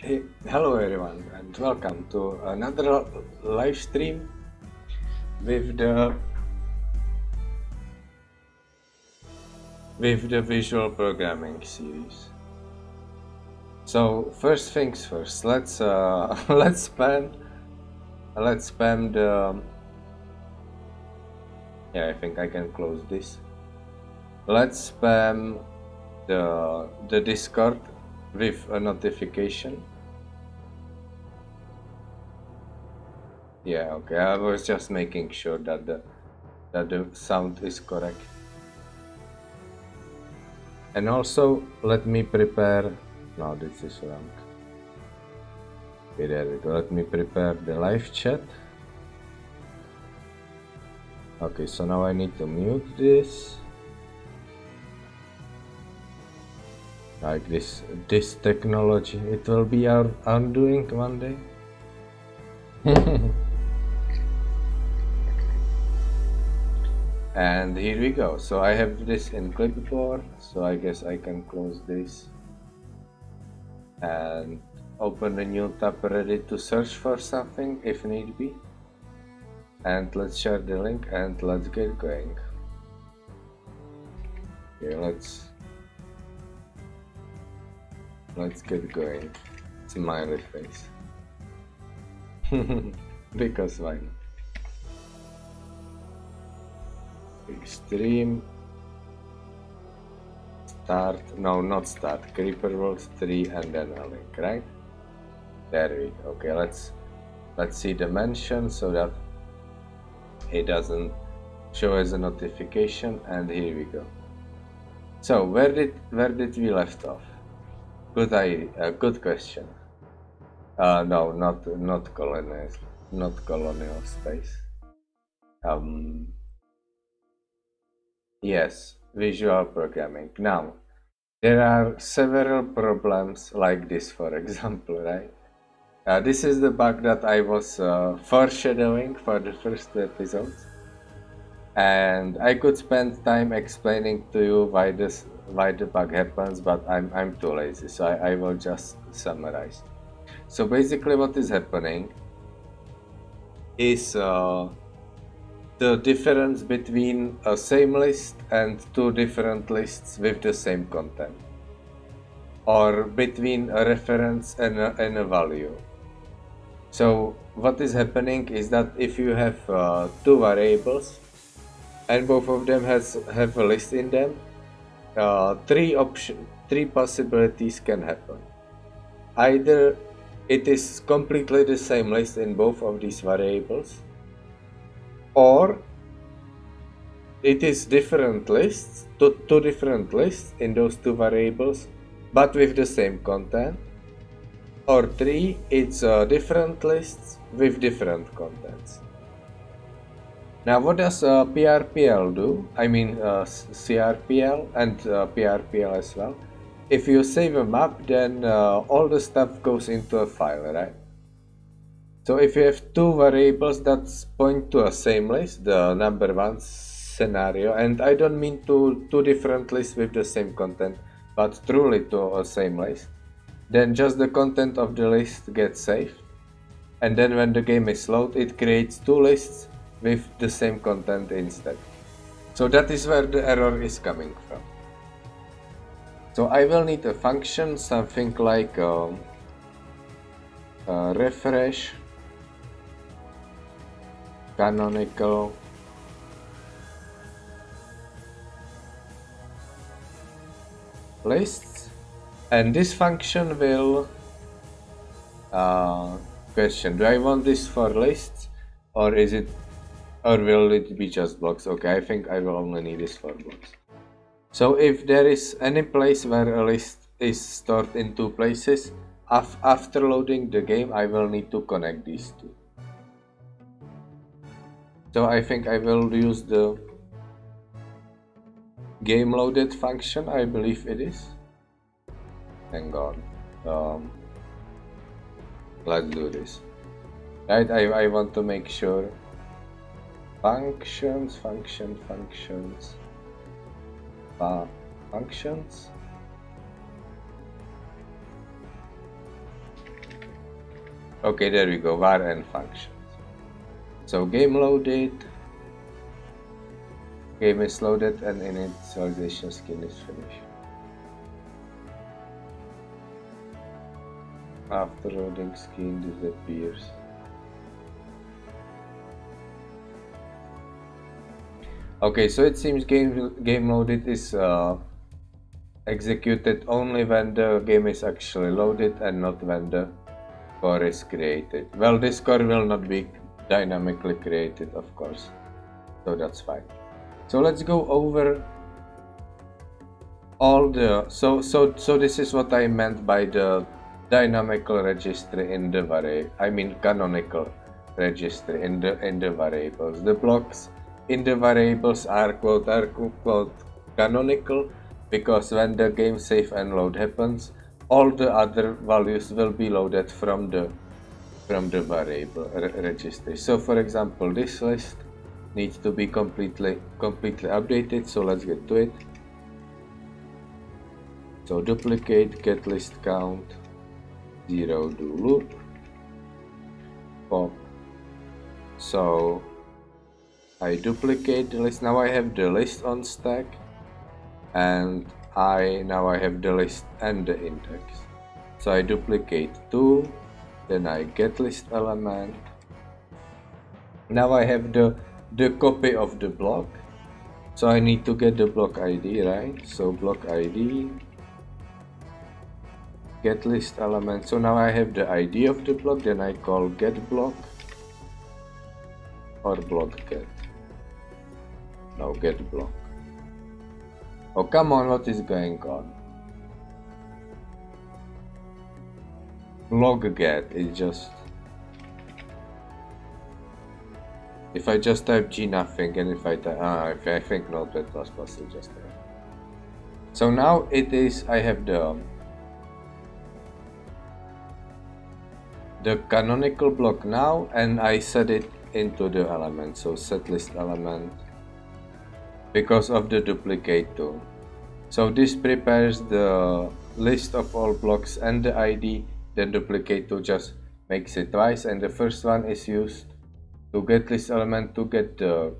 Hey, hello everyone, and welcome to another live stream with the visual programming series. So first things first, let's spam the. Yeah, I think I can close this. Let's spam the Discord with a notification. Yeah, okay. I was just making sure that the sound is correct. And also, let me prepare. No, this is wrong. Okay, there we go. Let me prepare the live chat. Okay, so now I need to mute this. Like this technology, it will be our undoing one day. And here we go. So I have this in clipboard, so I guess I can close this and open a new tab ready to search for something if need be. And let's share the link and let's get going. Okay, let's get going. Smiley face. Because why not? Extreme. Start. No, not start. Creeper World 3 and then a link, right? There we go. Okay, let's see the mention so that it doesn't show as a notification, and here we go. So where did we left off? Good question. No, not colonial space. Yes, visual programming. Now, there are several problems like this, for example, right? This is the bug that I was foreshadowing for the first episode, and I could spend time explaining to you why the bug happens, but I'm too lazy, so I will just summarize. So basically, what is happening is the difference between a same list and two different lists with the same content, or between a reference and a value. So what is happening is that if you have two variables and both of them have a list in them, three possibilities can happen. Either it is completely the same list in both of these variables, or it is different lists, two different lists in those two variables, but with the same content. Or three, it's different lists with different contents. Now, what does PRPL do? I mean CRPL and PRPL as well. If you save a map, then all the stuff goes into a file, right? So if you have two variables that point to a same list, the number one scenario, and I don't mean two different lists with the same content, but truly to a same list, then just the content of the list gets saved, and then when the game is loaded, it creates two lists with the same content instead. So that is where the error is coming from. So I will need a function, something like refresh canonical lists, and this function will question, do I want this for lists, or will it be just blocks? Okay, I think I will only need this for blocks. So if there is any place where a list is stored in two places, after loading the game, I will need to connect these two. So I think I will use the game loaded function, I believe it is. Hang on. Let's do this. Right, I want to make sure. Functions. Okay, there we go, var and functions. So game loaded, game is loaded and initialization skin is finished. After loading, skin disappears. Okay, so it seems game loaded is executed only when the game is actually loaded and not when the core is created. Well, this core will not be dynamically created, of course, so that's fine. So let's go over all the so this is what I meant by the dynamical registry in the variable. I mean canonical registry in the variables. The blocks in the variables are quote unquote canonical because when the game save and load happens, all the other values will be loaded from the variable registry. So for example, this list needs to be completely updated, so let's get to it. So duplicate get list count 0 do loop pop. So I duplicate the list. Now I have the list on stack, and now I have the list and the index. So I duplicate 2, then I get list element. Now I have the copy of the block. So I need to get the block ID, right? So block ID get list element. So now I have the ID of the block, then I call get block or block get. No, get block. Oh come on, what is going on? Block get is just, if I just type G nothing, and if I type I think Notepad++ is just there. So now it is, I have the canonical block now, and I set it into the element. So set list element because of the duplicate tool. So this prepares the list of all blocks and the ID, then duplicate tool just makes it twice, and the first one is used to get list element to get the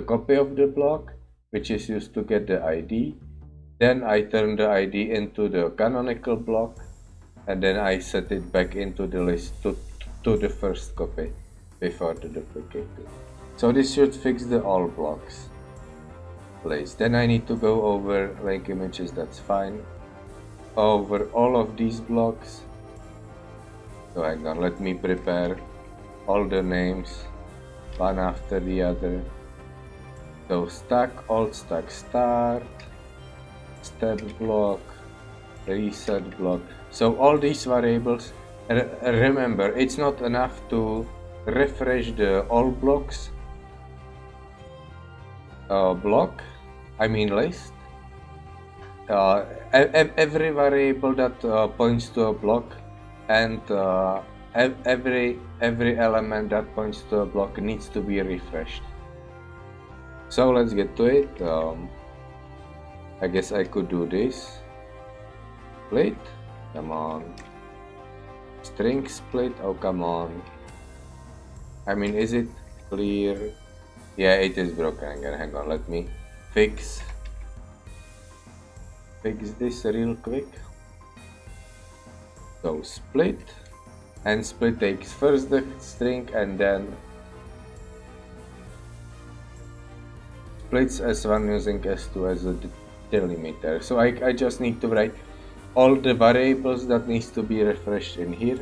copy of the block, which is used to get the ID. Then I turn the ID into the canonical block, and then I set it back into the list to the first copy before the duplicate tool. So this should fix the all blocks place. Then I need to go over link images, that's fine, over all of these blocks. So hang on, let me prepare all the names one after the other. So stack, alt stack start, step block, reset block. So all these variables, remember, it's not enough to refresh the all blocks list. Every variable that points to a block, and every element that points to a block needs to be refreshed. So let's get to it. I guess I could do this. Split, come on. String split, oh come on. I mean, is it clear? Yeah, it is broken again. Hang on, let me fix this real quick. So split, and split takes first the string and then splits S1 using S2 as a delimiter. So I just need to write all the variables that needs to be refreshed in here.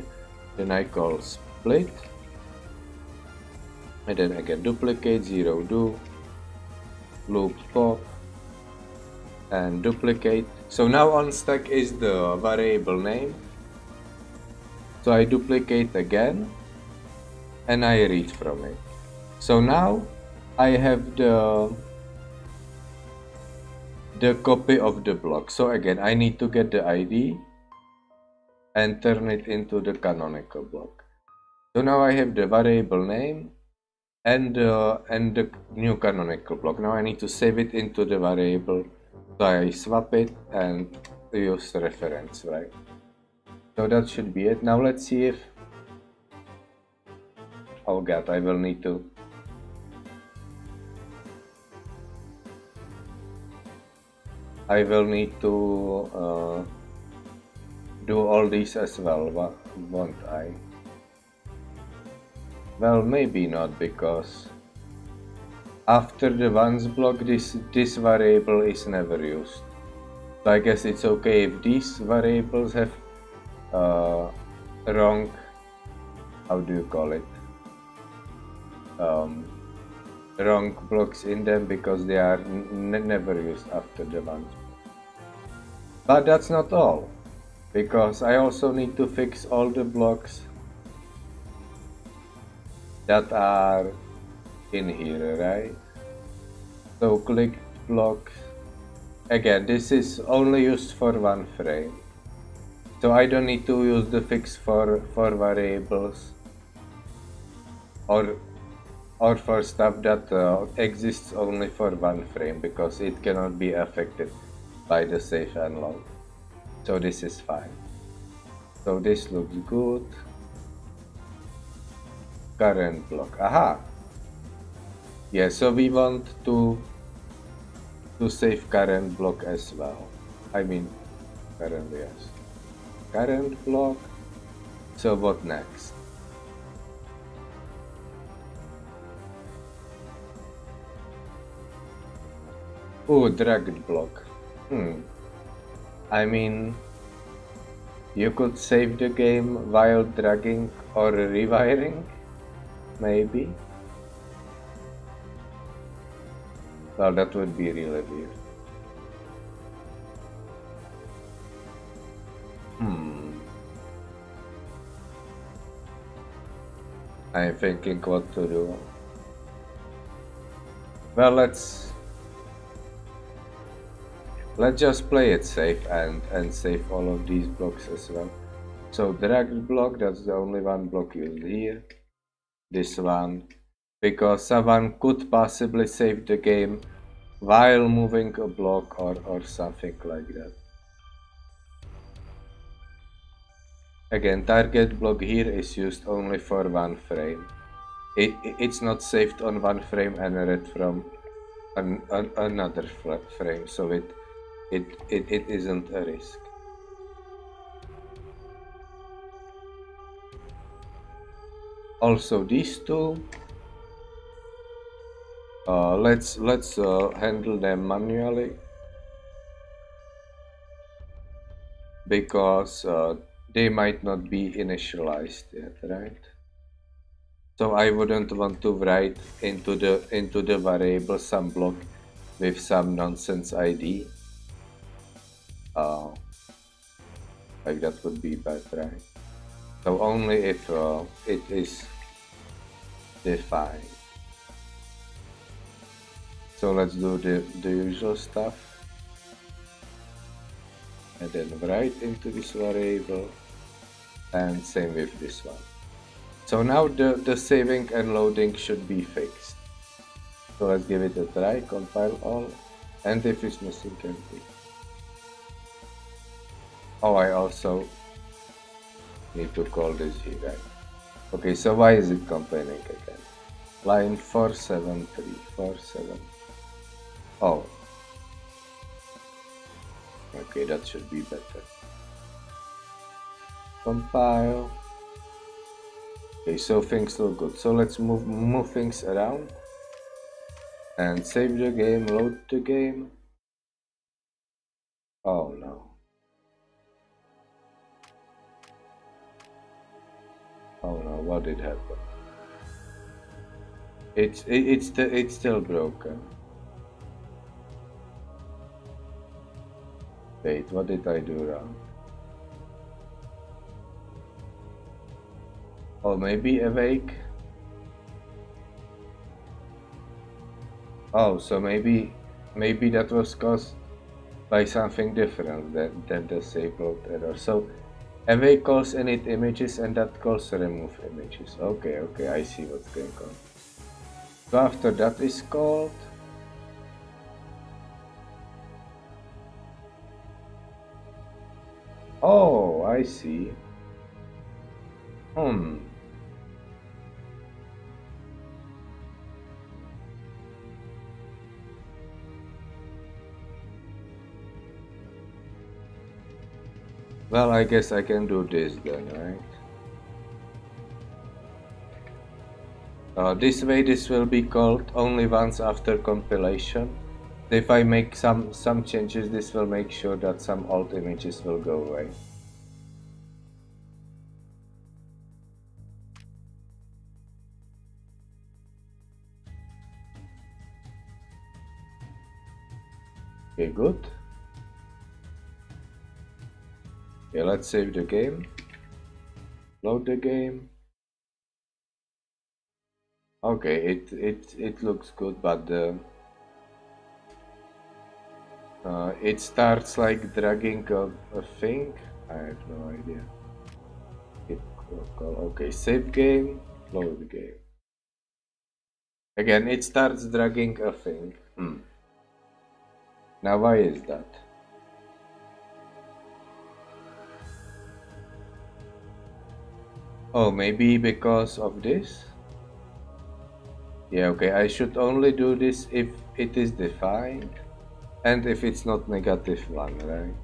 Then I call split, and then again duplicate 0 do loop pop and duplicate. So now on stack is the variable name. So I duplicate again and I read from it. So now I have the copy of the block. So again, I need to get the ID and turn it into the canonical block. So now I have the variable name and the new canonical block. Now I need to save it into the variable. So I swap it and use reference, right? So that should be it. Now let's see if Oh god, I will need to... do all these as well, won't I? Well, maybe not, because after the once block, this variable is never used. So I guess it's okay if these variables have wrong, how do you call it? Wrong blocks in them, because they are never used after the once. But that's not all, because I also need to fix all the blocks that are in here, right? So click block. Again, this is only used for one frame. So I don't need to use the fix for variables or for stuff that exists only for one frame, because it cannot be affected by the save and load. So this is fine. So this looks good. Current block. Aha! Yeah, so we want to save current block as well. I mean, current, yes. Current block. So what next? Oh, dragged block. I mean, you could save the game while dragging or rewiring, maybe. Well, that would be really weird. I'm thinking what to do. Well, let's just play it safe and save all of these blocks as well. So drag block, that's the only one block used here. This one, because someone could possibly save the game while moving a block or something like that. Again, target block here is used only for one frame. It's not saved on one frame and read from another frame, so it isn't a risk. Also, these two, let's handle them manually, because they might not be initialized yet, right? So I wouldn't want to write into the variable some block with some nonsense ID. Like that would be bad, right? So only if it is defined. So let's do the usual stuff, and then write into this variable, and same with this one. So now the saving and loading should be fixed. So let's give it a try, compile all, and if it's missing, can be. Oh, I also need to call this here, right? Okay, so why is it complaining again? Line 47347. Oh. Okay, that should be better. Compile. Okay, so things look good. So let's move things around and save the game, load the game. Oh no. Oh no, what did happen? It's still broken. Wait, what did I do wrong? Oh, maybe awake? Oh, so maybe that was caused by something different than the save load error. So awake calls init images, and that calls remove images. Okay, I see what's going on. So after that is called, oh, I see. Well, I guess I can do this then, right? This way this will be called only once after compilation. If I make some changes, this will make sure that some old images will go away. Okay, good. Okay, let's save the game. Load the game. Okay, it looks good, but it starts like dragging a thing. I have no idea. Okay, save game, load game. Again, it starts dragging a thing. Now why is that? Oh, maybe because of this? Yeah, okay, I should only do this if it is defined and if it's not -1, right?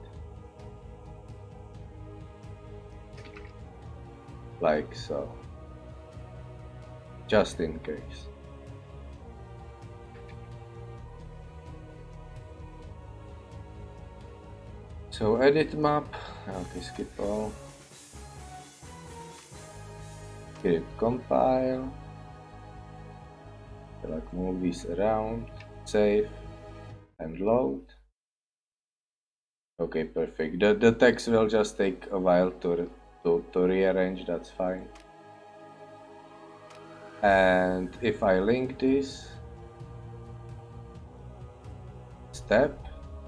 Like so. Just in case. So edit map, okay, skip all. Hit compile. Like move these around, save, and load. Okay, perfect. The text will just take a while to rearrange, that's fine. And if I link this step,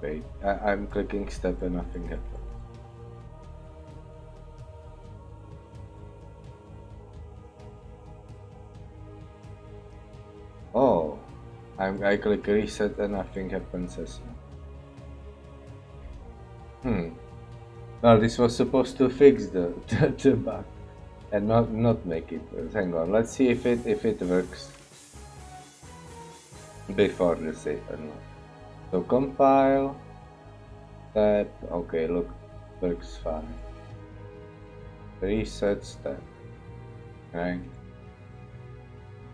wait, I'm clicking step and nothing happens. Oh, I click reset and nothing happens as well. Well, this was supposed to fix the bug and not make it worse. Hang on, let's see if it works before the save and load. So compile, step, okay, look, works fine. Reset step, right?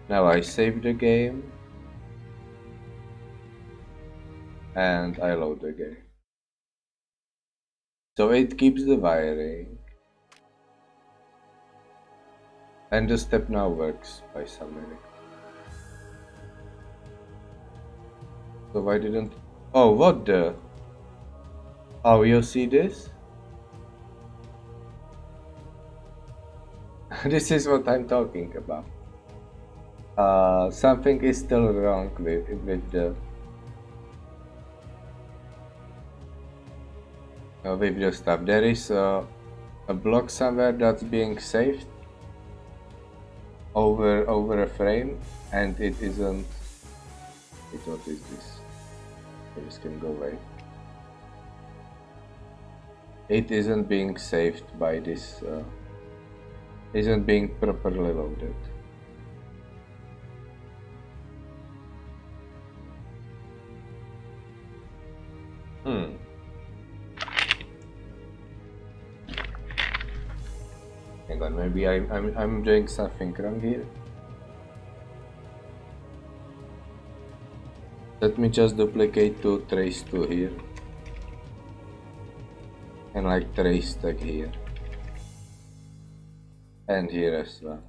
Now I save the game and I load the game. So it keeps the wiring. And the step now works by some miracle. So why didn't... Oh, what the... Oh, you see this? This is what I'm talking about. Something is still wrong with the stuff. There is a block somewhere that's being saved over a frame, and it isn't. What is this? This can go away. It isn't being saved by this. Isn't being properly loaded. Hang on, maybe I'm doing something wrong here. Let me just duplicate to trace 2 here. And like trace tag here. And here as well.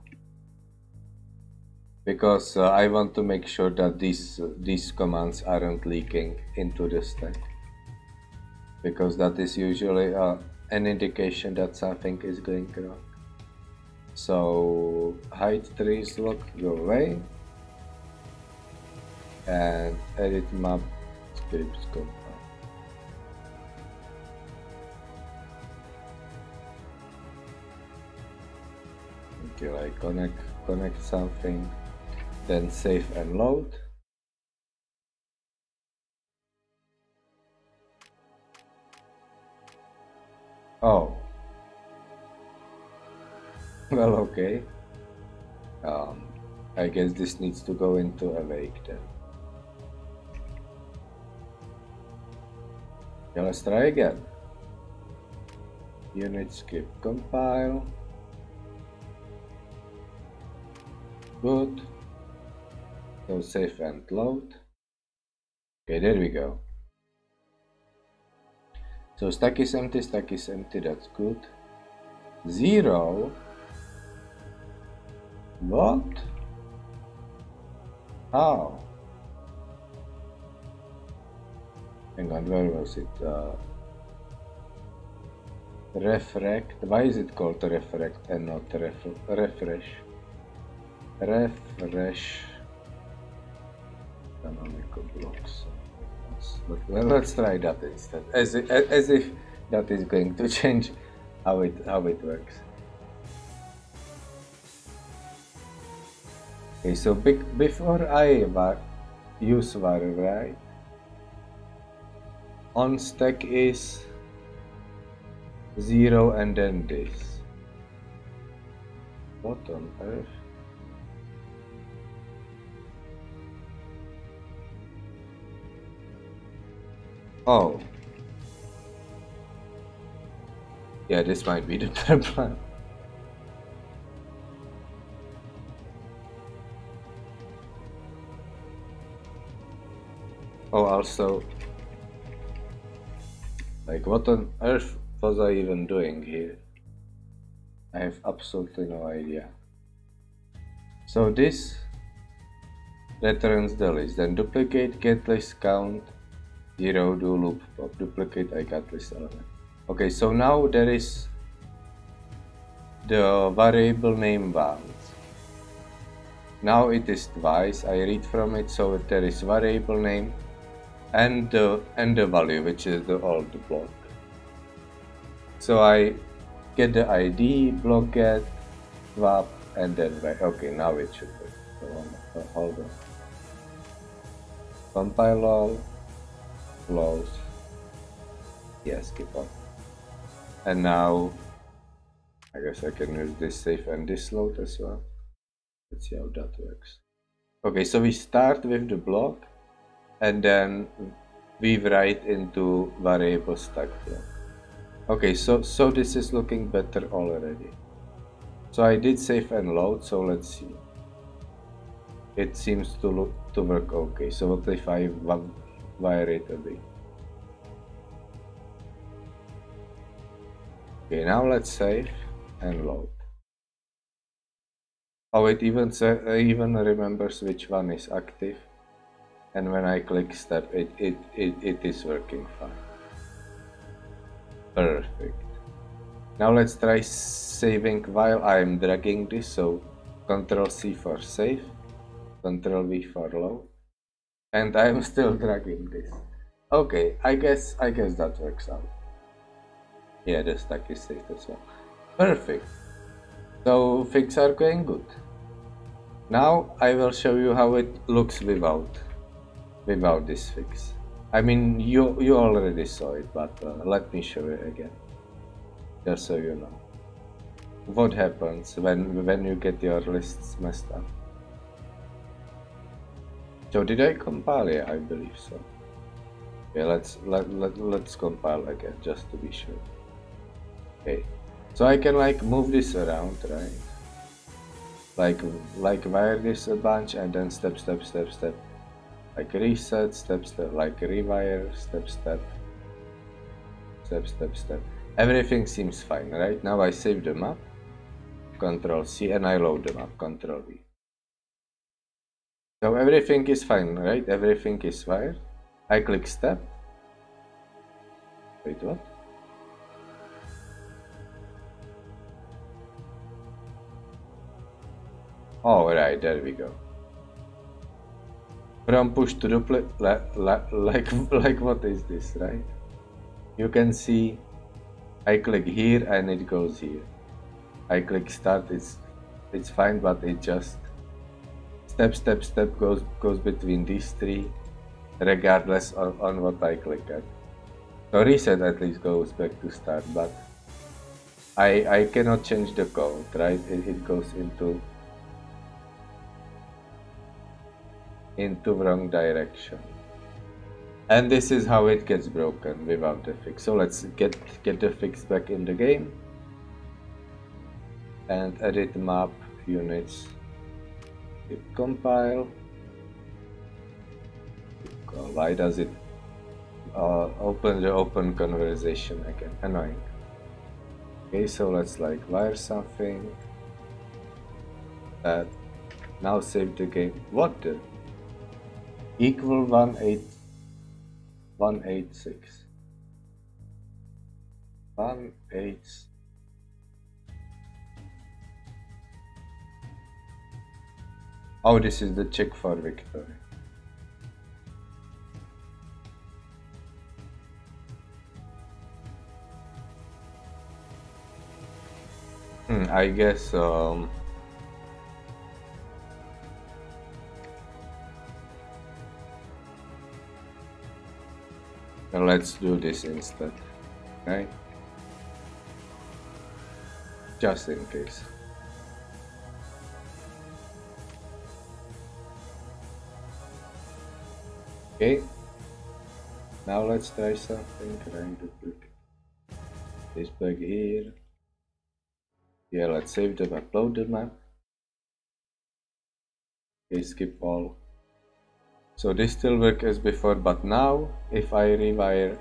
Because I want to make sure that these commands aren't leaking into the stack. Because that is usually an indication that something is going wrong. So hide trees lock, go away. And edit map scripts compile. Until I connect something, then save and load. Oh. Well, okay. I guess this needs to go into awake then. Okay, let's try again. unit script compile. Good. So save and load. Okay, there we go. So stack is empty, that's good. 0. What? How? Hang on, where was it? Refract. Why is it called refract and not refresh? Refresh canonical blocks. Well, let's try that instead, as if that is going to change how it works. Okay, so before I use var, right? On stack is 0 and then this. What on earth? Oh. Yeah, this might be the plan. Oh, also, like, what on earth was I even doing here? I have absolutely no idea. So this returns the list, then duplicate get list count 0, do loop pop, duplicate I got list element. Okay, so now there is the variable name bounds. Now it is twice. I read from it, so there is variable name and the value, which is the old block. So I get the ID, block get, swap, and then okay, now it should work. So hold on. Compile all, close. Yes, keep on. And now I guess I can use this save and this load as well. Let's see how that works. Okay, so we start with the block and then we write into variable stack block. Okay, so this is looking better already. So I did save and load, so let's see. It seems to work okay. So what if I wire it a bit? Okay, now let's save and load. Oh, it even remembers which one is active, and when I click step, it is working fine. Perfect. Now let's try saving while I'm dragging this. So Ctrl C for save, Ctrl V for load, and I'm still dragging this. Okay, I guess that works out. Yeah, the stack is saved as well. Perfect. So things are going good. Now I will show you how it looks without this fix. I mean, you already saw it, but let me show you again, just so you know what happens when you get your lists messed up. So did I compile? Yeah, I believe so. Okay, let's compile again just to be sure. Okay, so I can like move this around, right? Like wire this a bunch and then step, like reset, step, like rewire, step. Everything seems fine, right? Now I save the map, Ctrl C, and I load the map, Ctrl V. So everything is fine, right? Everything is wired. I click step. Wait, what? Oh, right, there we go. From push to duplicate, like what is this, right? You can see I click here and it goes here. I click start, it's fine, but it just step goes between these three, regardless on what I click at. So reset at least goes back to start, but I cannot change the code, right? It goes into wrong direction. And this is how it gets broken without the fix. So let's get the fix back in the game and edit map units. Hit compile. Why does it open the open conversation again? Annoying. Okay, so let's like wire something. That now save the game. What the? Equal 186. 186. Oh, this is the check for victory. I guess let's do this instead, okay? Just in case. Okay, now let's try something. Can I duplicate this bug here? Yeah, let's save the map, upload the map. Okay, skip all. So this still works as before, but now if I rewire,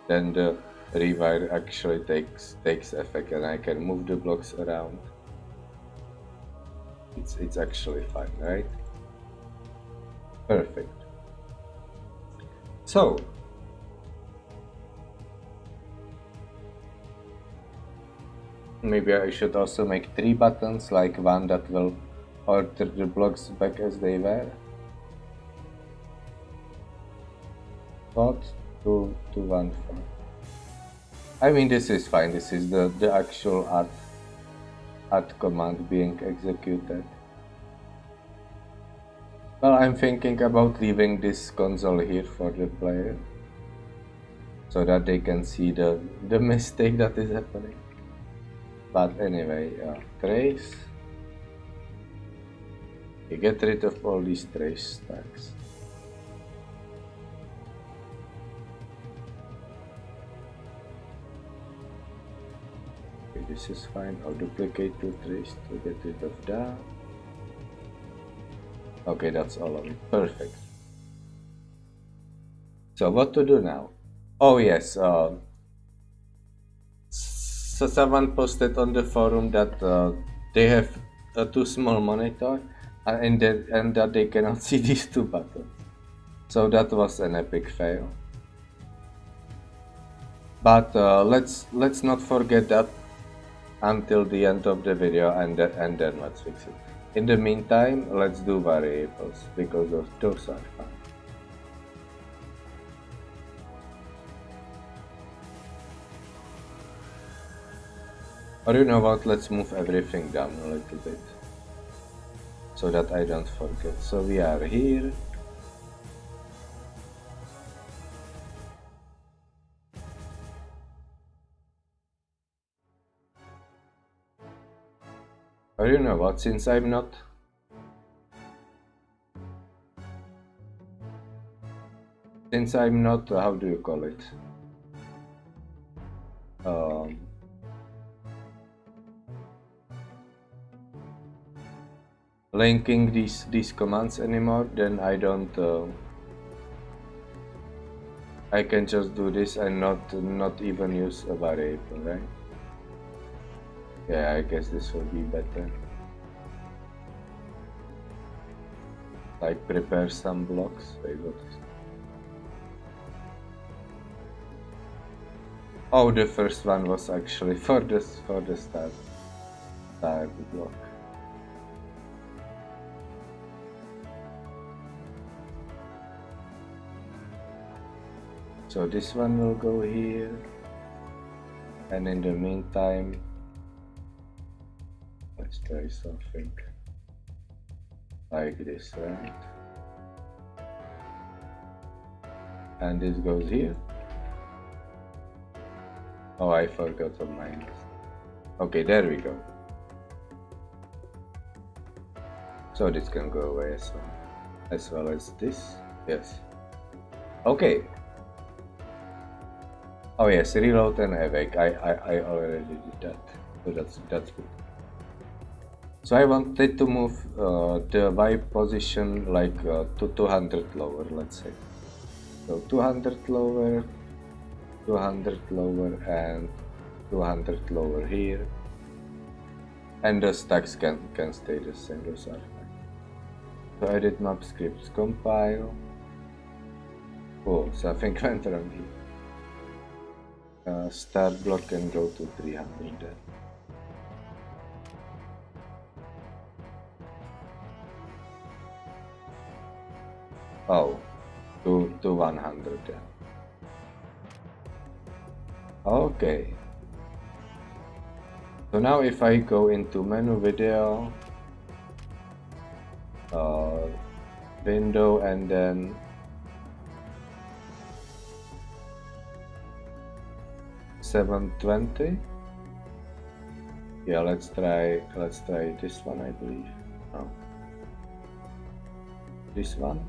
then the rewire actually takes effect and I can move the blocks around. It's actually fine, right? Perfect. So maybe I should also make 3 buttons, like one that will alter the blocks back as they were. Spot 2 to 1 4. I mean, this is fine. This is the actual art command being executed. Well, I'm thinking about leaving this console here for the player, so that they can see the mistake that is happening. But anyway, trace. You get rid of all these trace stacks. Okay, this is fine. I'll duplicate the trace to get rid of that. Okay, that's all of it. Perfect. So what to do now? Oh yes, so someone posted on the forum that they have a too small monitor and that they cannot see these 2 buttons. So that was an epic fail. But let's not forget that until the end of the video, and then let's fix it. In the meantime, let's do variables, because those are fun. Or you know what, let's move everything down a little bit, so that I don't forget. So we are here. Or you know what, since I'm not how do you call it, linking these commands anymore, then I don't I can just do this and not even use a variable, right? Yeah, I guess this will be better. Like prepare some blocks. Wait, what is it? Oh, the first one was actually for the start block. So this one will go here, and in the meantime, let's try something like this, right? And this goes here. Oh, I forgot on mine. Okay, there we go. So this can go away as well as this. Yes. Okay. Oh yes, reload and awake. I already did that. So that's good. So I wanted to move the Y position like to 200 lower, let's say. So 200 lower, 200 lower, and 200 lower here. And the stacks can stay the same, those are fine. So edit map scripts, compile. Oh, something went wrong here. Start block can go to 300 then. Oh, to 100 then. Okay. So now if I go into menu video, window, and then $720. Yeah, let's try this one, I believe. No. This one?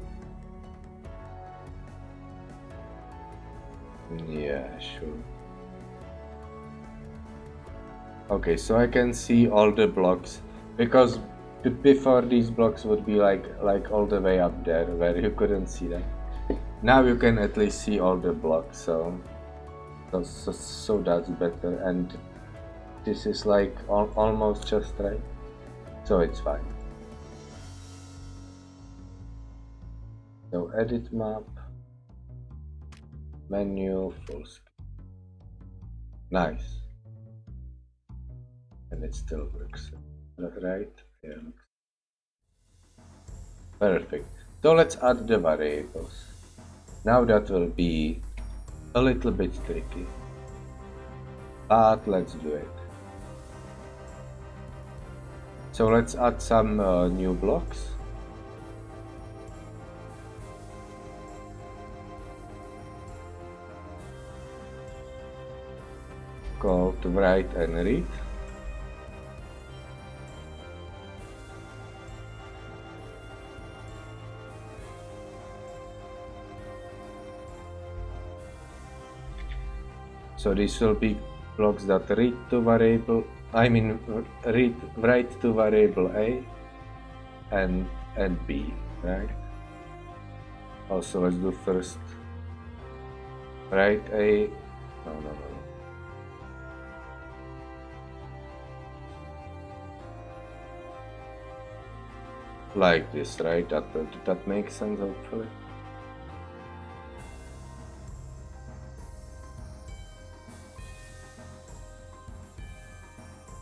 Yeah, sure. Okay, so I can see all the blocks, because before these blocks would be like all the way up there where you couldn't see them. Now you can at least see all the blocks, so that's better, and this is like almost just right, so it's fine. So edit map, menu, full screen. Nice. And it still works, right? Yeah. Perfect. So let's add the variables. Now that will be a little bit tricky, but let's do it. So let's add some new blocks. Called write and read. So these will be blocks that read to variable, write to variable A and B, right? Also, let's do first write A. No. Like this, right? That makes sense, hopefully.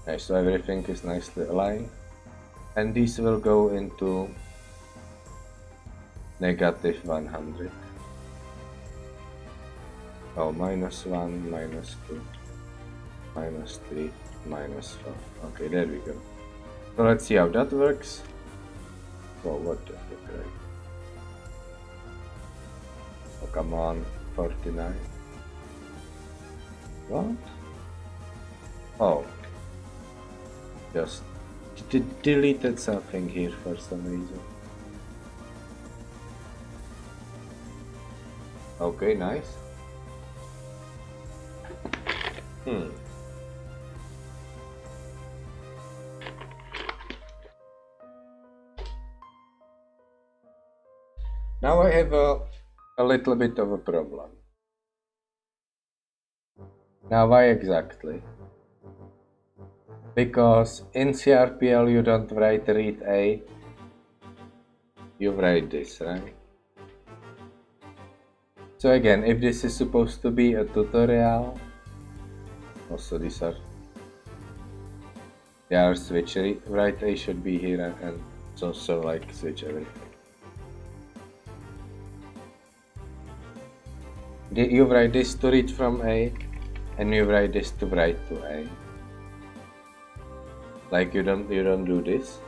Nice, so everything is nicely aligned, and these will go into negative 100. Oh, -1, -2, -3, -4. Okay, there we go. So let's see how that works. Oh, what the fuck, right? Oh, come on, 49. What? Oh. Just deleted something here for some reason. Okay, nice. Now I have a little bit of a problem. Now why exactly? Because in CRPL you don't write read A, you write this, right? So again, if this is supposed to be a tutorial, also these are switch, write A should be here, and it's also like switch everything. You write this to read from A, and you write this to write to A. Like you don't do this.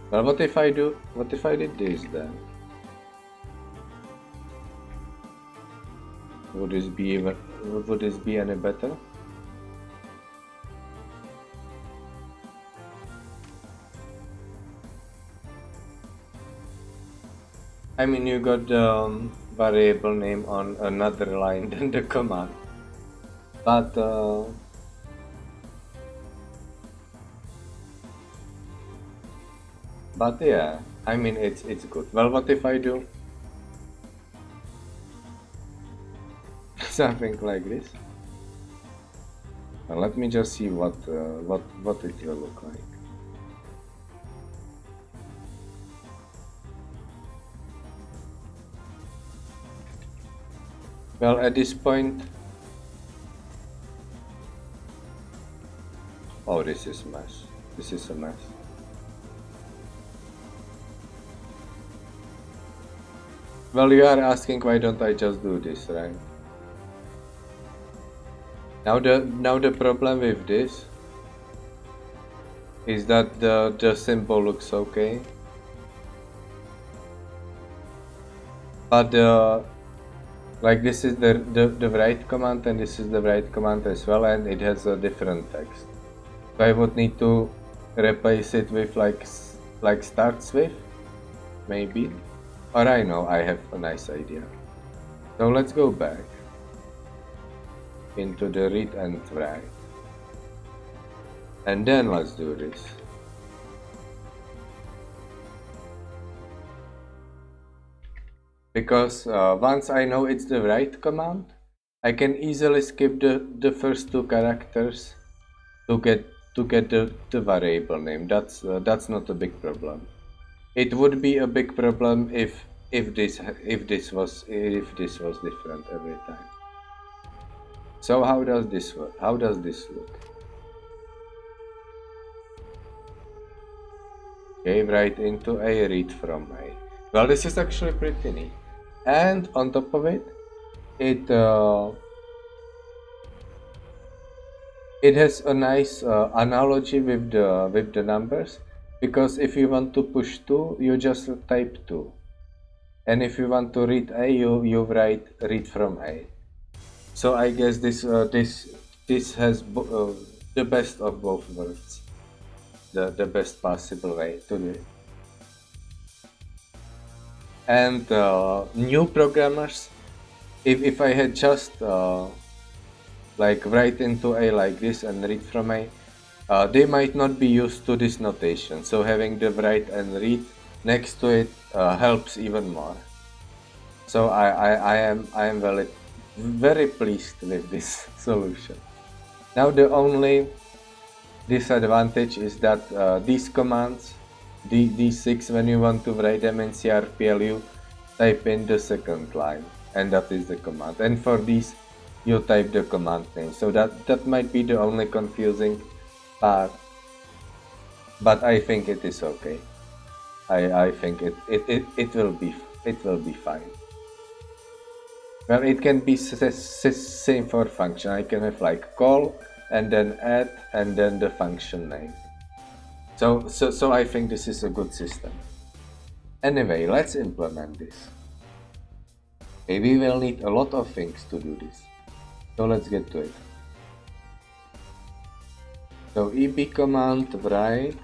Well, what if I did this then? Would this be any better? I mean, you got variable name on another line than the command. But yeah, I mean it's good. Well, what if I do something like this? Well, let me just see what it will look like. Well, at this point, oh, this is a mess. This is a mess. Well, you are asking why don't I just do this, right? Now the problem with this is that the symbol looks okay, but like this is the write command and this is the write command as well, and it has a different text. So I would need to replace it with like starts with, maybe, or I know I have a nice idea. So let's go back into the read and write, and then let's do this. Because once I know it's the write command, I can easily skip the first two characters to get the variable name. That's not a big problem. It would be a big problem if this was different every time. So how does this work? How does this look? Okay, write into A, read from A. Well, this is actually pretty neat. And on top of it, it has a nice analogy with the numbers, because if you want to push 2, you just type 2, and if you want to read A, you write read from A. So I guess this has the best of both worlds, the best possible way to do it. And new programmers, if I had just like write into A like this and read from A, they might not be used to this notation. So having the write and read next to it helps even more. So I am very pleased with this solution. Now the only disadvantage is that these commands, these 6, when you want to write them in CRPL, you type in the second line, and that is the command. And for these, you type the command name. So that might be the only confusing part, but I think it is okay. I think it will be fine. Well, it can be same for function. I can have like call and then add and then the function name. So I think this is a good system. Anyway, let's implement this. Okay, we will need a lot of things to do this. So let's get to it. So eb command write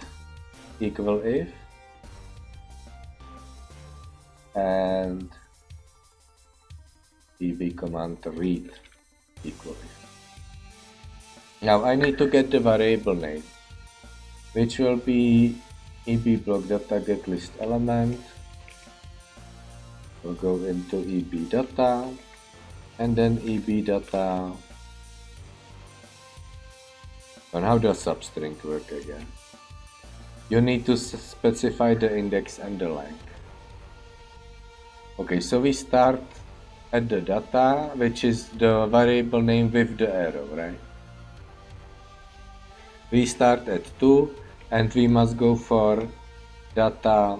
equal if, and eb command read equal if. Now I need to get the variable name, which will be eb block data get list element. We'll go into eb data, and then eb data. And how does substring work again? You need to specify the index and the length. Okay, so we start at the data, which is the variable name with the arrow, right? We start at 2, and we must go for data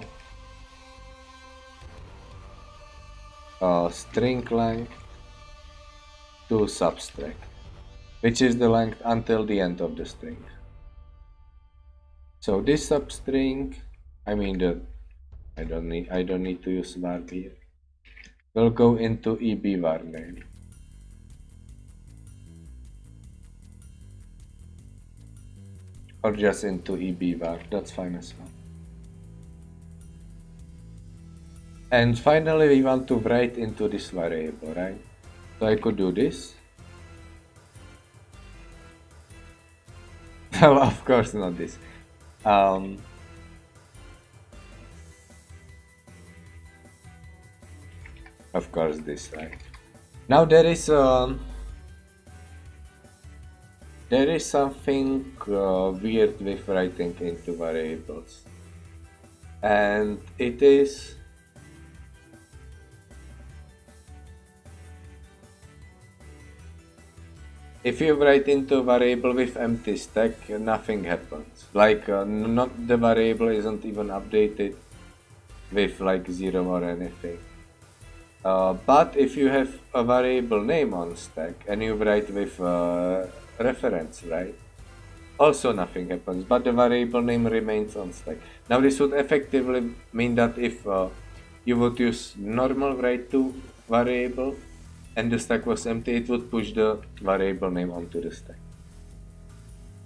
string length to subtract, which is the length until the end of the string. So this substring, I mean I don't need to use var here. We'll go into eb var name. Or just into eb var, that's fine as well. And finally we want to write into this variable, right? So I could do this. Well, of course not this. Of course this, right? Now there is something weird with writing into variables, and it is if you write into a variable with empty stack, nothing happens. Like not the variable isn't even updated with like 0 or anything. But if you have a variable name on stack and you write with reference, right? Also nothing happens, but the variable name remains on stack. Now this would effectively mean that if you would use normal write to variable and the stack was empty, it would push the variable name onto the stack.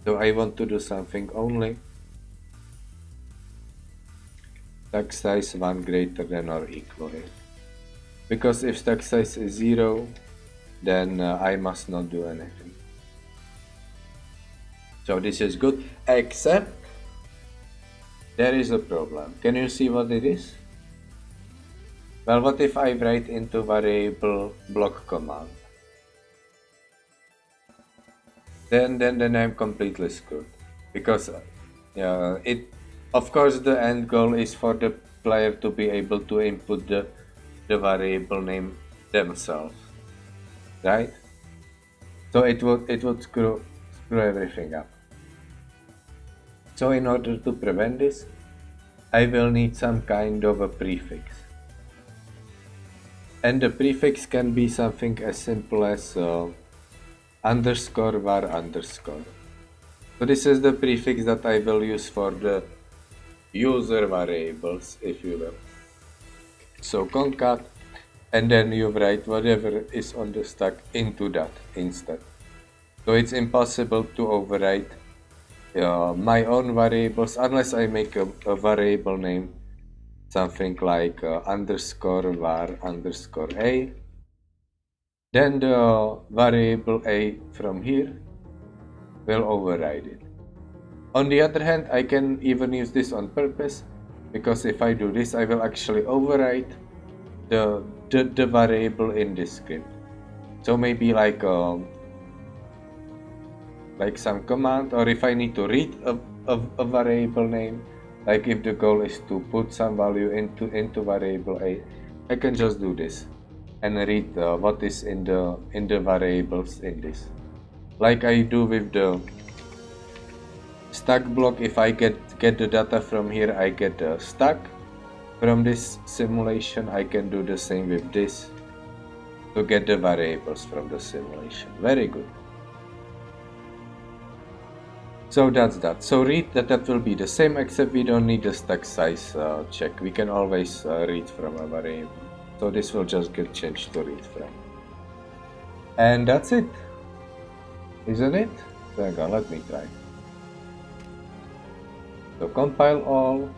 So I want to do something only stack size 1 greater than or equal it. Because if stack size is 0, then I must not do anything. So this is good, except there is a problem. Can you see what it is? Well, what if I write into variable block command? Then I'm completely screwed, because of course the end goal is for the player to be able to input the variable name themselves, right? So it would screw everything up. So in order to prevent this, I will need some kind of a prefix. And the prefix can be something as simple as underscore var underscore. So this is the prefix that I will use for the user variables, if you will. So concat, and then you write whatever is on the stack into that instead. So it's impossible to overwrite my own variables unless I make a variable name something like underscore var underscore a. Then the variable a from here will override it. On the other hand, I can even use this on purpose, because if I do this, I will actually override the variable in this script. So maybe like some command, or if I need to read a variable name, like if the goal is to put some value into variable a, I can just do this and read what is in the variables in this, like I do with the stack block. If I get the data from here, I get a stack from this simulation. I can do the same with this to get the variables from the simulation. Very good. So that's that. So read that will be the same, except we don't need the stack size check. We can always read from a variable. So this will just get changed to read from. And that's it, isn't it? So hang on, let me try. So compile all.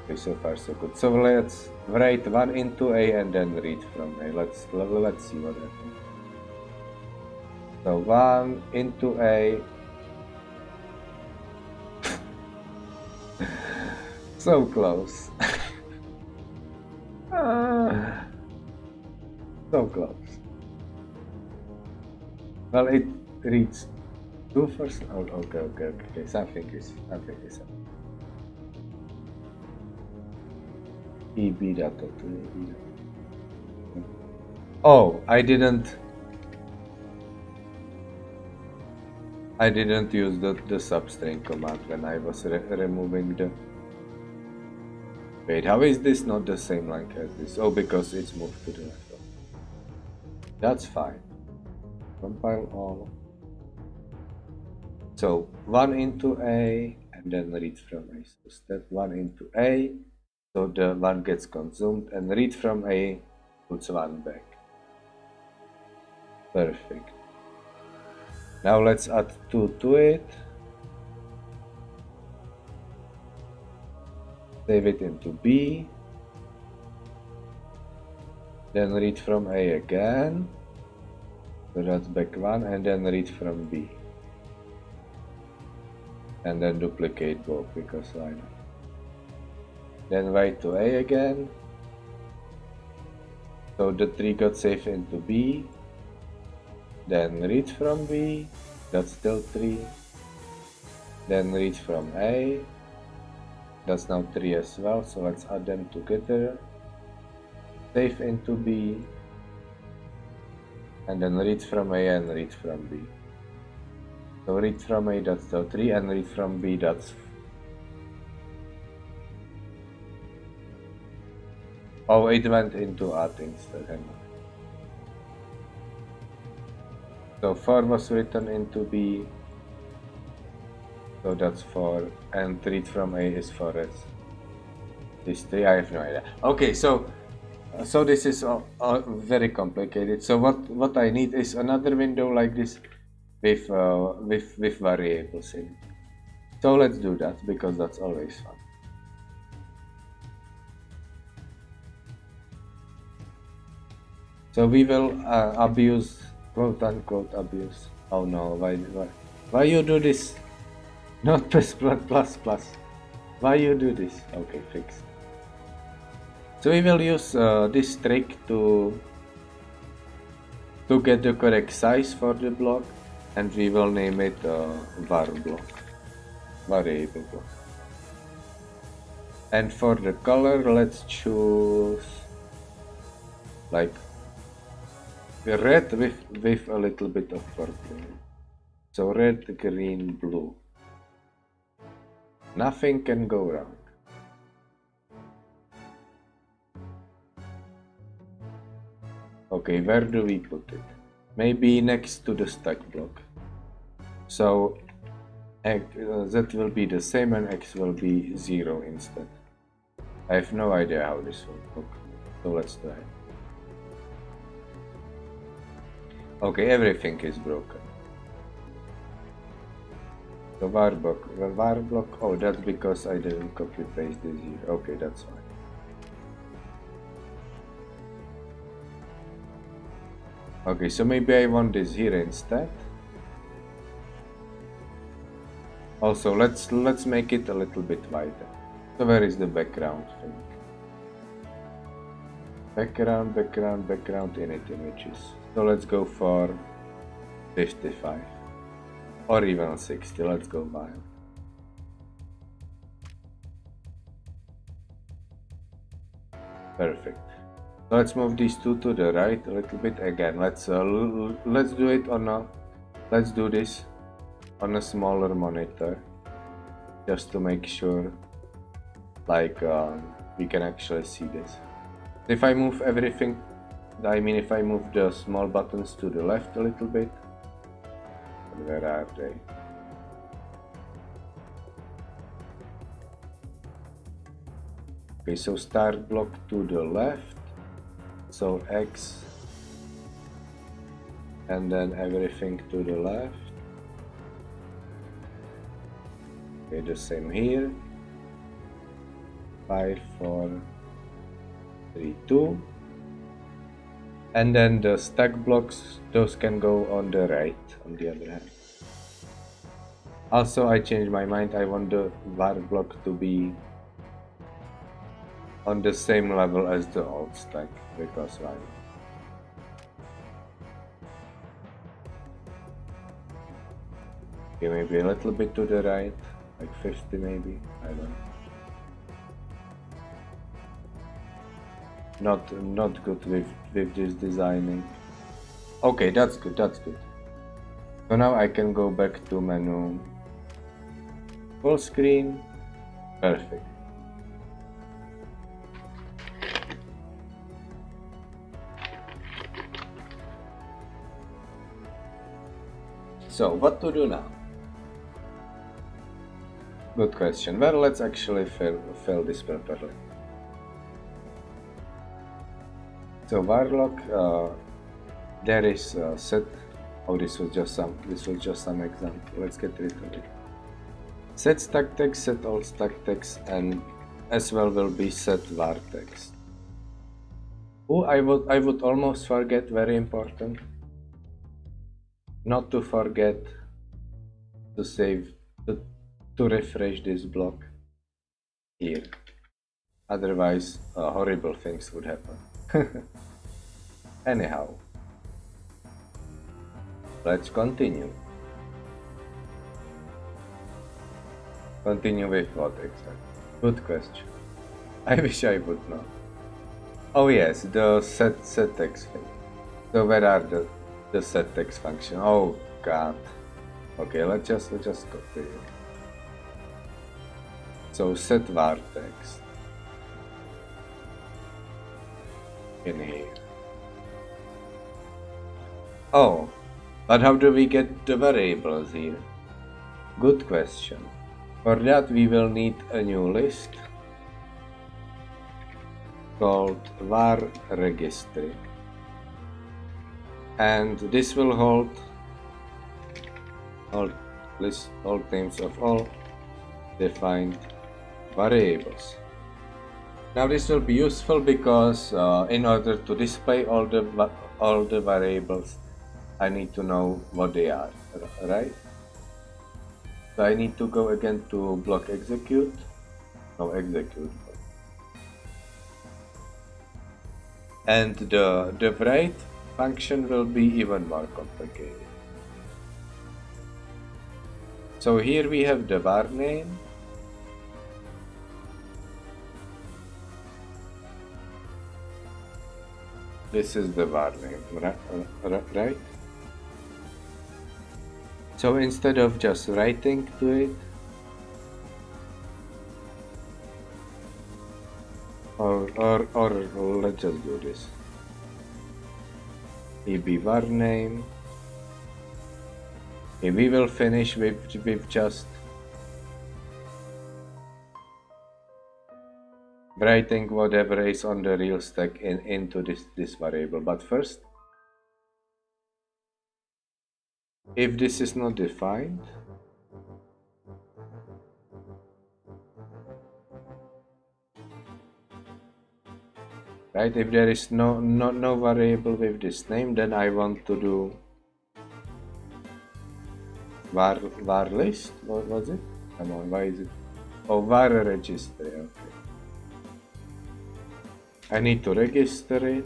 Okay, so far so good. So let's write 1 into a and then read from a. Let's see what happens. So 1 into a. So close. So close. Well, it reads 2 first. Oh, okay. Something is happening. EB data to EB. Oh, I didn't use the substring command when I was removing the. Wait, how is this not the same like as this? Oh, because it's moved to the left. That's fine. Compile all. So 1 into a and then read from a. So step 1 into a. So the 1 gets consumed, and read from a puts 1 back. Perfect. Now let's add 2 to it. Save it into B. then read from A again, so that's back 1, and then read from B. And then duplicate both, because why not? Then write to A again, so the 3 got saved into B, then read from B, that's still 3, then read from A, that's now 3 as well, so let's add them together, save into B, and then read from A and read from B. So read from A, that's still 3, and read from B, that's 4. Oh, it went into add instead, hang on. So 4 was written into B, so that's 4, and read from A is 4s. This 3, I have no idea. Okay, so this is very complicated. So what I need is another window like this with variables in it. So let's do that, because that's always fun. So we will abuse, quote unquote abuse. Oh no, why you do this? Not plus. Why you do this? Okay, fix. So we will use this trick to get the correct size for the block, and we will name it var block, variable block. And for the color, let's choose like red with a little bit of purple. So red, green, blue. Nothing can go wrong. Okay, where do we put it? Maybe next to the stack block. So Z will be the same and X will be 0 instead. I have no idea how this will look, so let's try it. Okay, everything is broken. The var block, oh, that's because I didn't copy paste this here. Okay, that's fine. Okay, so maybe I want this here instead. Also, let's make it a little bit wider. So where is the background thing? Background, init images. So let's go for 55. Or even 60, let's go wild. Perfect. So let's move these two to the right a little bit again. Let's do it on a, let's do this on a smaller monitor, just to make sure like we can actually see this. If I move everything, I mean if I move the small buttons to the left a little bit, where are they? Okay, so start block to the left, so X, and then everything to the left. Okay, the same here. 5, 4, 3, 2. And then the stack blocks, those can go on the right, on the other hand. Also, I changed my mind. I want the var block to be on the same level as the old stack, because why? Okay, maybe a little bit to the right, like 50 maybe, I don't know. Not good with this designing. Okay, that's good, that's good. So now I can go back to menu, full screen, perfect. So what to do now? Good question. Well, let's actually fill this properly. So varlock, there is set. Oh, this was just some example. Let's get rid of it. Set stack text, set all stack text, and as well will be set var text. Oh, I would almost forget, very important, not to forget to save, to, to refresh this block here. Otherwise, horrible things would happen. Anyhow, let's continue. Continue with what exactly? Good question. I wish I would know. Oh yes, the set text thing. So where are the set text function? Oh god. Okay, let's just copy it. So set var text in here. Oh, but how do we get the variables here? Good question. For that we will need a new list called var registry, and this will hold all names of all defined variables. Now this will be useful because in order to display all the variables, I need to know what they are, right? So I need to go again to block execute. No, execute. And the write function will be even more complicated. So here we have the var name. This is the var name, right? So instead of just writing to it, or let's just do this. eb var name. Okay, we will finish with just writing whatever is on the real stack into this variable. But first, if this is not defined, right? If there is no variable with this name, then I want to do var list. What was it? Come on, why is it? Oh, var registry. Okay. I need to register it.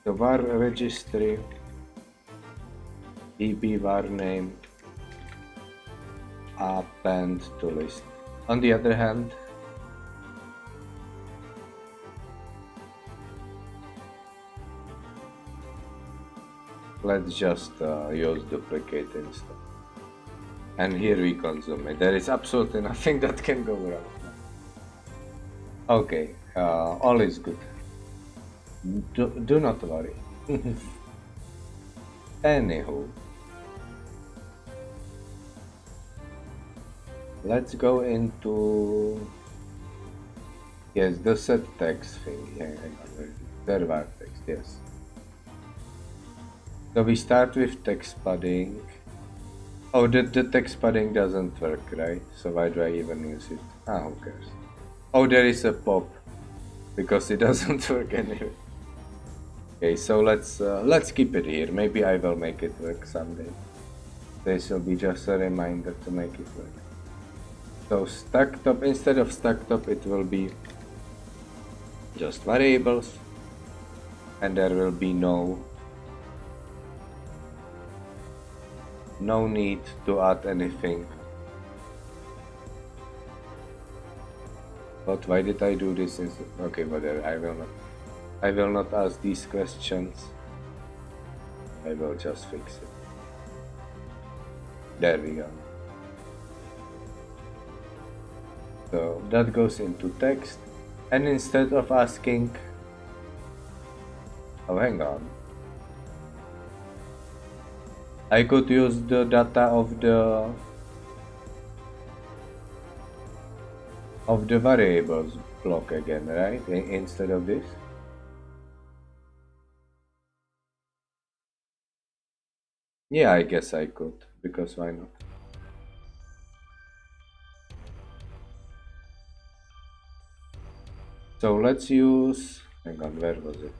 The var registry, eb var name, append to list. On the other hand, let's just use duplicate instead. And here we consume it. There is absolutely nothing that can go wrong. Okay, all is good. Do not worry. Anywho, let's go into the set text thing. There var text, yes. So we start with text padding. Oh, the text padding doesn't work, right? So why do I even use it? Who cares? Oh, there is a pop because it doesn't work anyway. Okay, so let's keep it here. Maybe I will make it work someday. This will be just a reminder to make it work. So stacked up, instead of stacked up, it will be just variables, and there will be no need to add anything. But why did I do this instead? Okay, whatever. I will not ask these questions. I will just fix it. There we go. So that goes into text, and instead of asking, oh, hang on, I could use the data of the variables block again, right? Instead of this. Yeah, I guess I could, because why not? So let's use, hang on, where was it?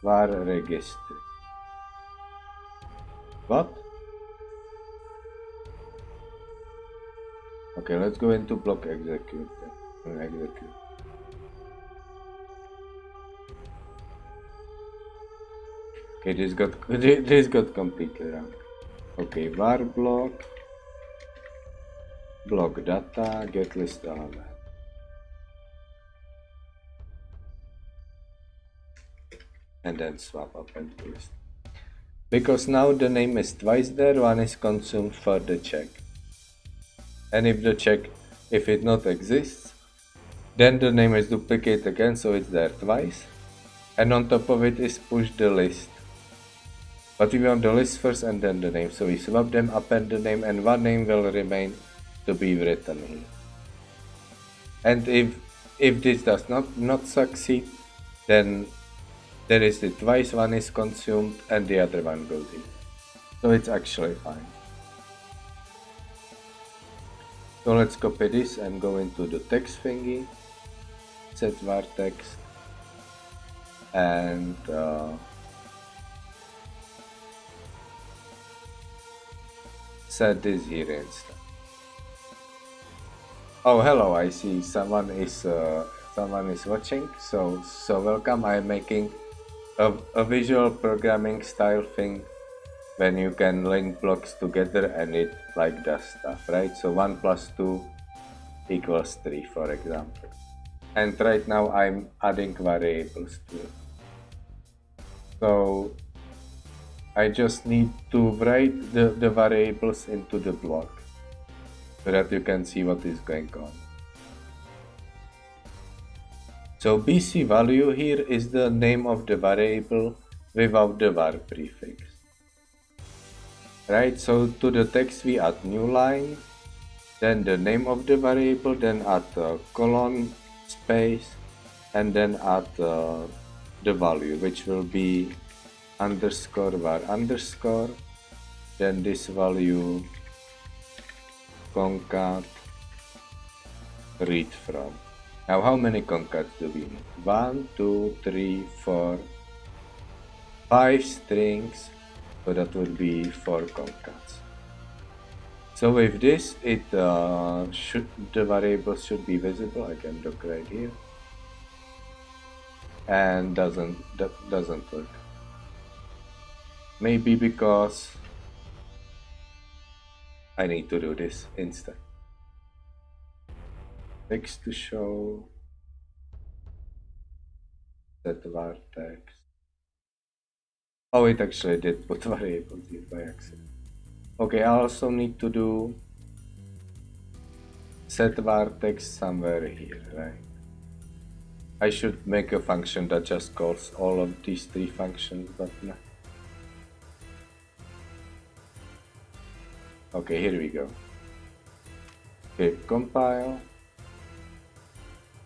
var registry. What? Okay, let's go into block execute then. Execute. Okay, this got completely wrong. Okay, var block data get list element. And then swap up and list. Because now the name is twice there, one is consumed for the check. And if the check, if it not exists, then the name is duplicated again, so it's there twice. And on top of it is push the list. But we want the list first and then the name. So we swap them, append the name, and one name will remain to be written here. And if this does not succeed, then there is the twice, one is consumed and the other one goes in. So it's actually fine. So let's copy this and go into the text thingy, set var text, and set this here instead. Oh, hello! I see someone is watching. So welcome. I'm making a visual programming style thing when you can link blocks together and it like does stuff, right? So 1 plus 2 equals 3, for example. And right now I'm adding variables to it. So I just need to write the variables into the block so that you can see what is going on. So BC value here is the name of the variable without the var prefix. Right, so to the text we add new line, then the name of the variable, then add a colon, space, and then add the value, which will be underscore var underscore, then this value concat read from. Now how many concats do we need? 1, 2, 3, 4, 5 strings, so that would be 4 concats. So with this, the variables should be visible. I can look right here, and that doesn't work. Maybe because I need to do this instead. Text to show, set var text. Oh, it actually did put variables here by accident. Okay, I also need to do set var text somewhere here, right? I should make a function that just calls all of these 3 functions, but no. Okay, here we go. Okay, compile.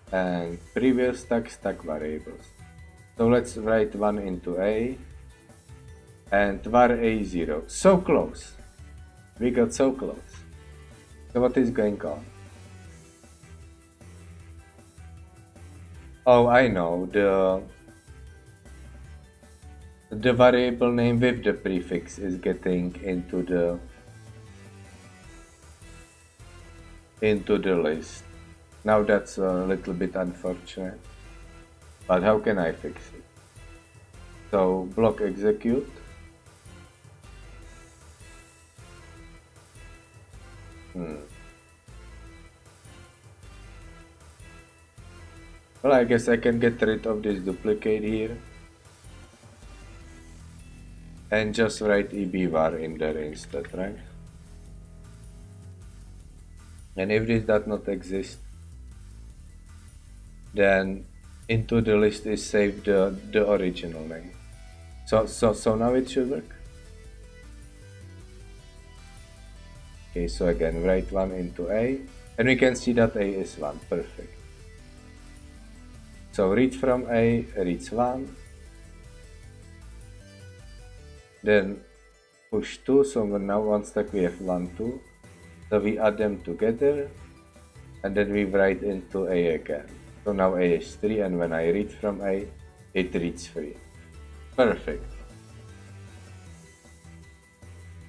And previous stack variables. So let's write 1 into A and var A0. So close. We got so close. So what is going on? Oh, I know, the variable name with the prefix is getting into the list. Now that's a little bit unfortunate, but how can I fix it? So block execute. Well, I guess I can get rid of this duplicate here and just write ebvar in there instead, right? And if this does not exist, then into the list is saved the original name. So now it should work. Okay, so again write 1 into A, and we can see that A is 1. Perfect. So read from A reads 1, then push 2, so now one stack we have 1, 2, so we add them together, and then we write into A again. So now A is 3, and when I read from A, it reads 3. Perfect.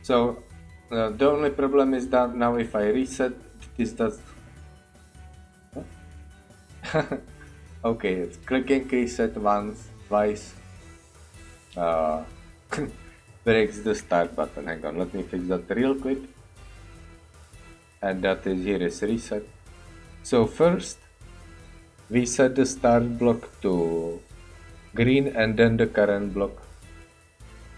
So the only problem is that now if I reset, this does. Okay, it's clicking reset once, twice. Breaks the start button. Hang on, let me fix that real quick. And that is here is reset. So first, we set the start block to green and then the current block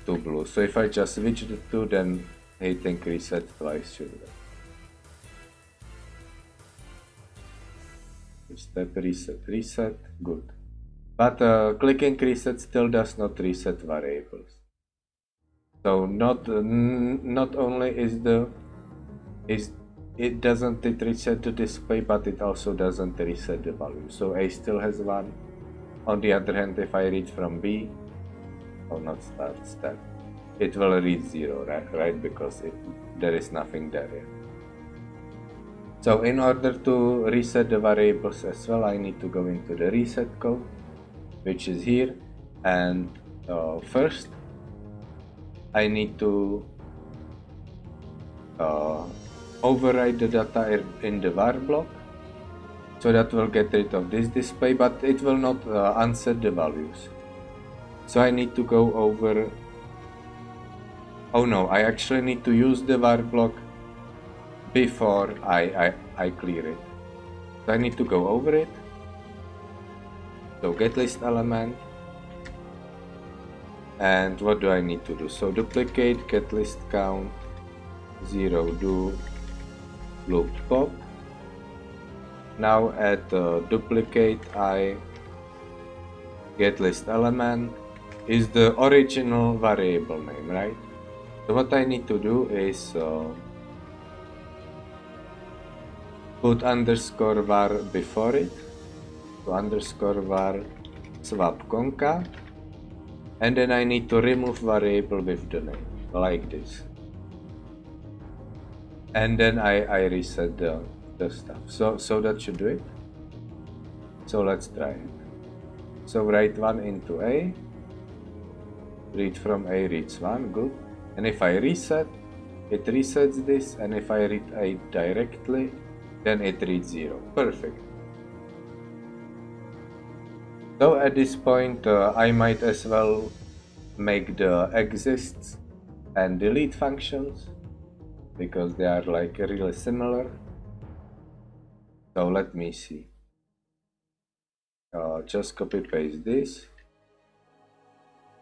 to blue. So if I just switch the two, then hitting reset twice should work. Step reset, good. But clicking reset still does not reset variables. So not only it doesn't reset the display, but it also doesn't reset the value. So A still has 1. On the other hand, if I read from B, not start, it will read 0, right? Because there is nothing there yet. So in order to reset the variables as well, I need to go into the reset code, which is here, and first I need to override the data in the var block, so that will get rid of this display, but it will not answer the values. So I need to go over. Oh no, I actually need to use the var block before I clear it. So I need to go over it. So get list element. And what do I need to do? So duplicate, get list count, 0, do loop pop. Now at duplicate I get list element is the original variable name, right? So what I need to do is put underscore var before it, so underscore var swap concat, and then I need to remove variable with the name, like this. And then I reset the stuff. So that should do it. So let's try it. So write 1 into A, read from A reads 1, good. And if I reset, it resets this, and if I read A directly, then it reads 0. Perfect. So at this point, I might as well make the exists and delete functions, because they are like really similar. So let me see. Just copy paste this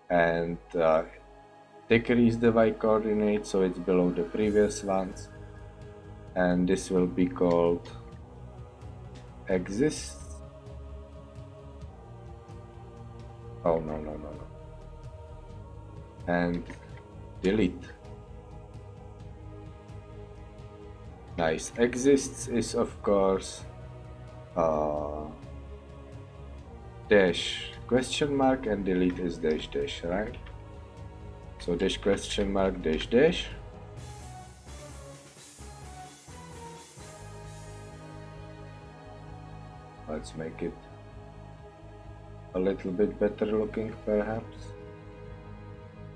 and decrease the y coordinate so it's below the previous ones, and this will be called exists. Oh no, and delete. Nice. Exists is of course dash question mark, and delete is dash dash, right? So dash question mark dash dash. Let's make it a little bit better looking, perhaps,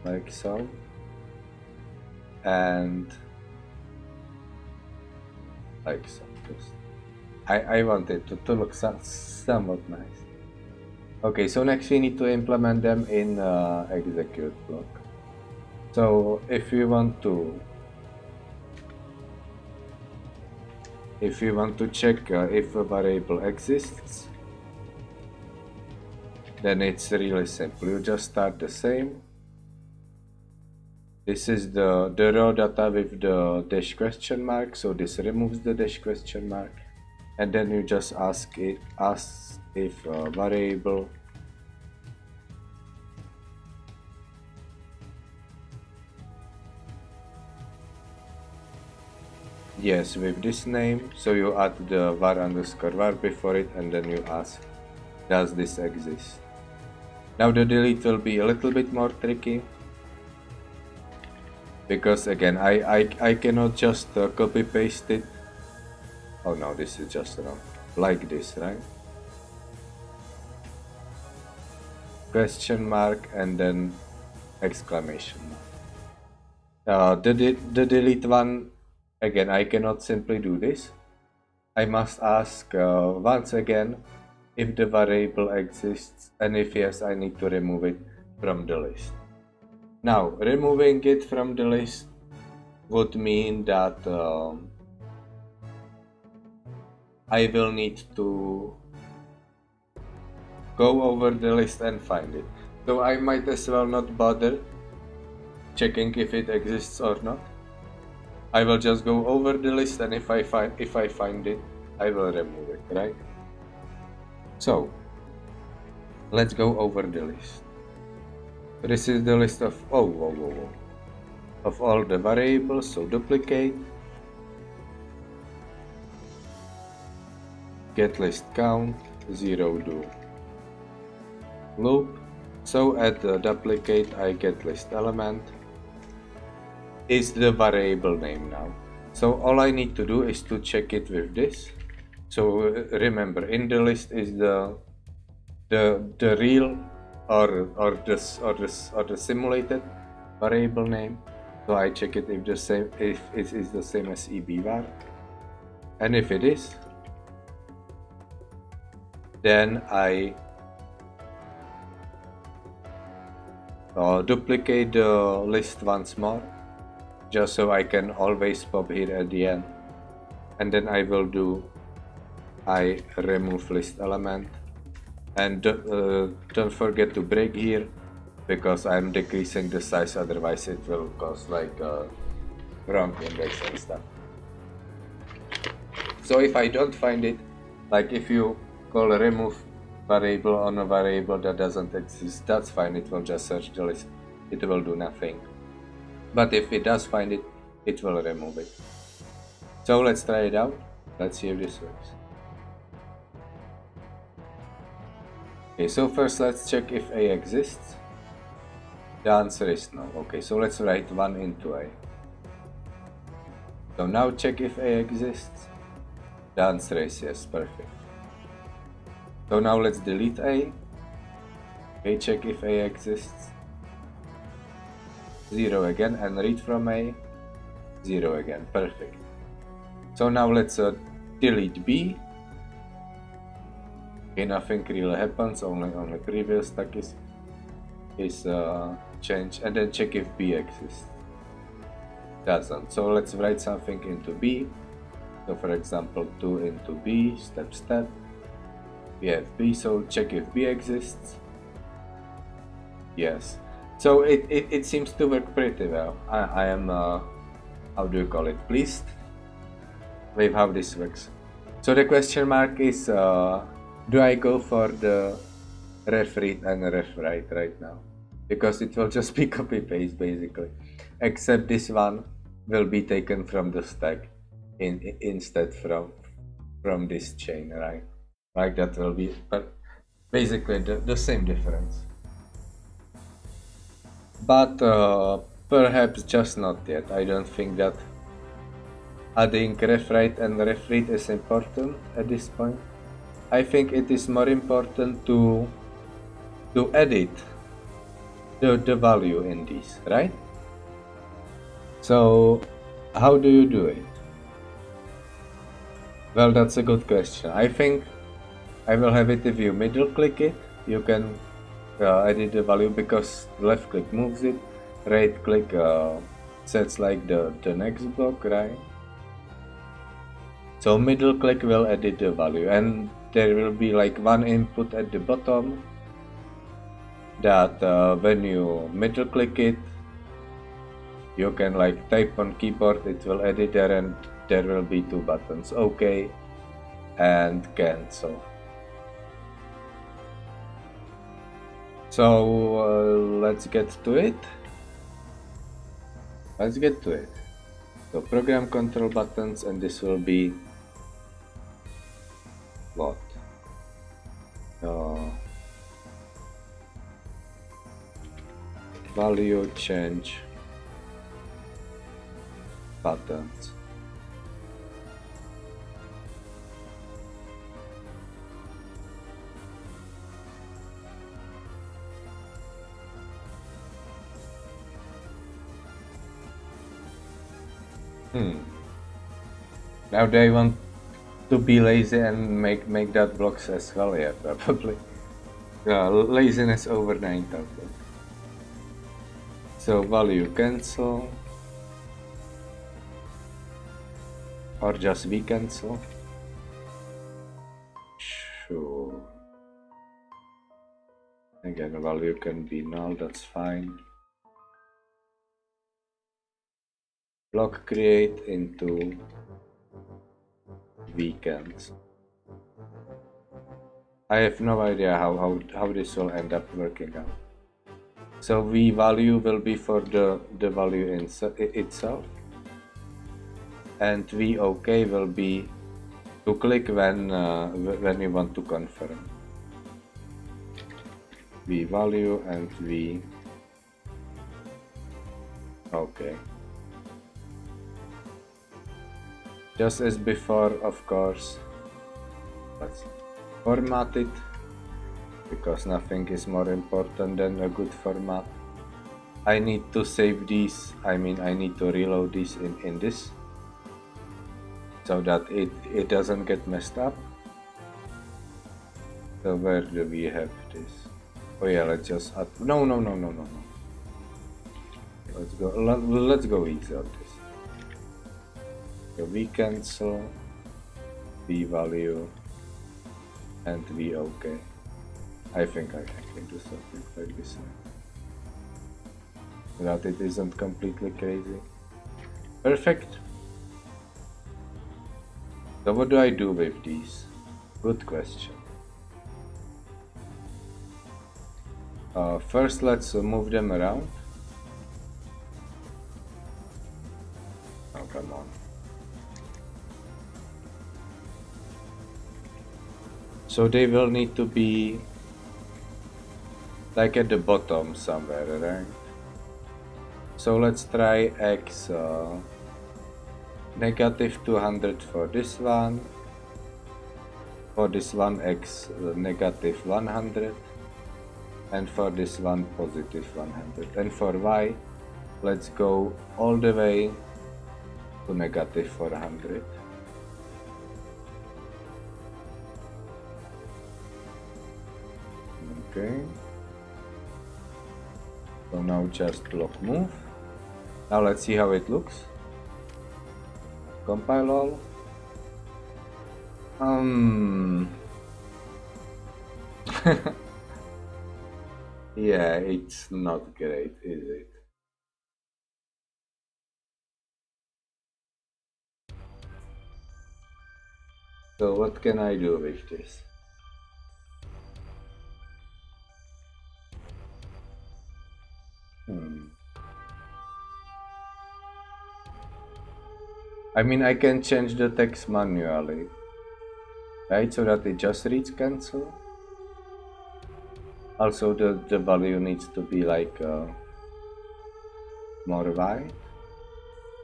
like so. And like so. Just I want it to look somewhat nice. Okay, so next we need to implement them in execute block. So if we want to check if a variable exists, then it's really simple. You just start the same. This is the raw data with the dash question mark, so this removes the dash question mark, and then you just ask if variable yes with this name, so you add the var underscore var before it, and then you ask does this exist. Now the delete will be a little bit more tricky, because again I cannot just copy paste it. Oh no, this is just wrong, like this, right? question mark, and then exclamation mark. The delete one, again, I cannot simply do this. I must ask once again if the variable exists, and if yes, I need to remove it from the list. Now, removing it from the list would mean that I will need to go over the list and find it. So I might as well not bother checking if it exists or not. I will just go over the list, and if I find it, I will remove it, right? So let's go over the list. This is the list of of all the variables. So duplicate, get list count 0 do loop. So at the duplicate, I get list element is the variable name now. So all I need to do is to check it with this. So remember, in the list is the real or the simulated variable name. So I check it if it is the same as EBVAR, and if it is, then I duplicate the list once more, just so I can always pop here at the end, and then I will do I remove list element, and don't forget to break here because I'm decreasing the size, otherwise it will cause like wrong index and stuff. So if I don't find it, like if you call a remove variable on a variable that doesn't exist, that's fine, it will just search the list, it will do nothing. But if it does find it, it will remove it. So let's try it out, let's see if this works. Okay, so first let's check if A exists. The answer is no. Okay, so let's write 1 into A. So now check if A exists. The answer is yes, perfect. So now let's delete A. Okay, check if A exists. 0 again, and read from A. 0 again, perfect. So now let's delete B. Okay, nothing really happens, only previous stack is changed, and then check if B exists. Doesn't. So let's write something into B. So for example, 2 into B, step. We have B, so check if B exists. Yes. So it seems to work pretty well. I am, how do you call it, pleased with how this works. So the question mark is, do I go for the ref read and ref write right now? Because it will just be copy paste basically, except this one will be taken from the stack instead from this chain, right? Like that will be, but basically the same difference. But perhaps just not yet. I don't think that adding ref write and ref read is important at this point. I think it is more important to edit the value in these, right? So how do you do it? Well, that's a good question. I think I will have it if you middle click it. You can edit the value because left click moves it, right click sets like the next block, right? So middle click will edit the value, and there will be like one input at the bottom that when you middle click it, you can like type on keyboard, it will edit there, and there will be 2 buttons, OK and cancel. So let's get to it. So program control buttons, and this will be what? Value change buttons. Now they want to be lazy and make that blocks as well, yeah, probably. Laziness over 9,000. So value cancel. Or just we cancel. Sure. Again, value can be null, that's fine. Block create into weekends. I have no idea how this will end up working out. So v value will be for the value itself, and v OK will be to click when you want to confirm. V value and v OK. Just as before, of course. Let's format it, because nothing is more important than a good format. I need to save these, I need to reload this in this, so that it doesn't get messed up. So where do we have this? Oh yeah, let's just add, no. Let's go easy on this. So we cancel, v value, and v OK. I think I can do something like this, so that it isn't completely crazy. Perfect. So what do I do with these? Good question. First, let's move them around. Oh, come on. So they will need to be like at the bottom somewhere, right? So let's try x negative 200 for this one. For this one x negative 100. And for this one positive 100. And for y, let's go all the way to negative 400. Okay. So now just block move. Now let's see how it looks. Compile all. Yeah, it's not great, is it? So what can I do with this? I can change the text manually, right? So that it just reads cancel. Also, the value needs to be like more white.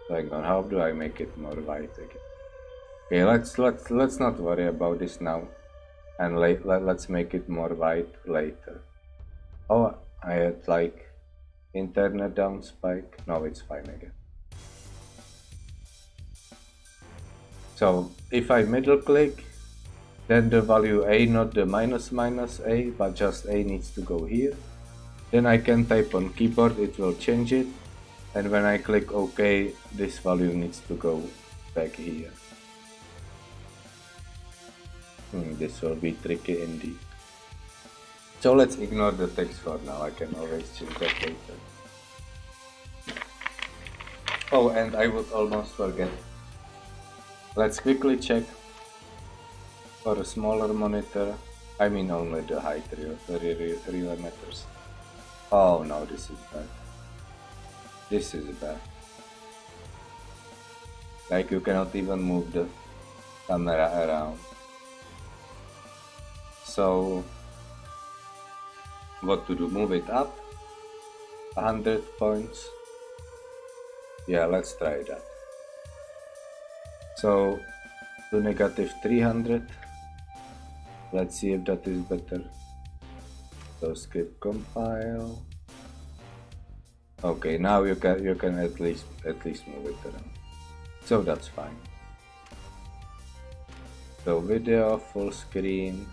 So hang on, how do I make it more white again? Okay, let's not worry about this now, and let's make it more white later. Oh, I had like internet down spike. No, it's fine again. So if I middle click, then the value a, not the minus a, but just a needs to go here. Then I can type on keyboard, it will change it, and when I click OK, this value needs to go back here. This will be tricky indeed. So let's ignore the text for now, I can always change that later. Oh, and I would almost forget. Let's quickly check for a smaller monitor. Only the height really matters. Oh no, this is bad. This is bad. Like you cannot even move the camera around. So what to do? Move it up 100 points. Yeah, let's try that. So to negative 300. Let's see if that is better. So script compile. Okay, now you can at least move it around. so that's fine. So video, full screen,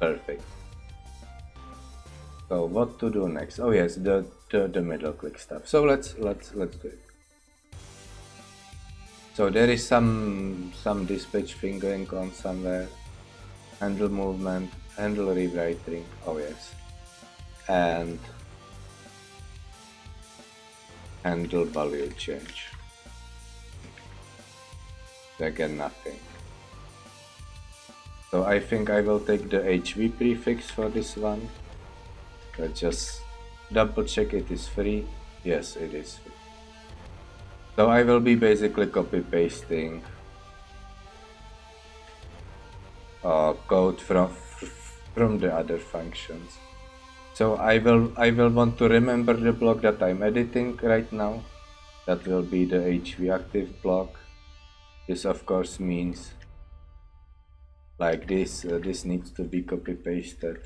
perfect. So what to do next? Oh yes, the middle click stuff. So let's do it. So there is some dispatch thing going on somewhere. Handle movement, handle rewriting. Oh yes, and handle value change. Again, nothing. So I think I will take the HV prefix for this one. Let's just double check it is free. Yes, it is free. So I will be basically copy pasting code from the other functions. So I will want to remember the block that I'm editing right now. That will be the HV active block. This of course means like this. This needs to be copy pasted.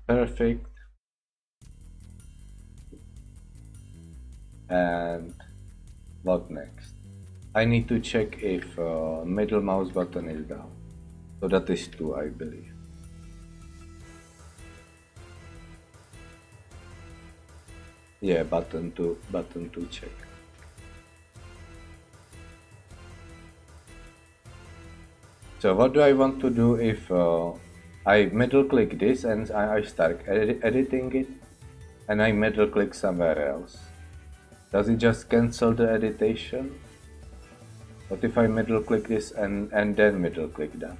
Perfect. And what next? I need to check if middle mouse button is down. So that is 2, I believe. Yeah, button 2 check. So what do I want to do if I middle click this and I start editing it and I middle click somewhere else? Does it just cancel the editation? What if I middle click this and then middle click that?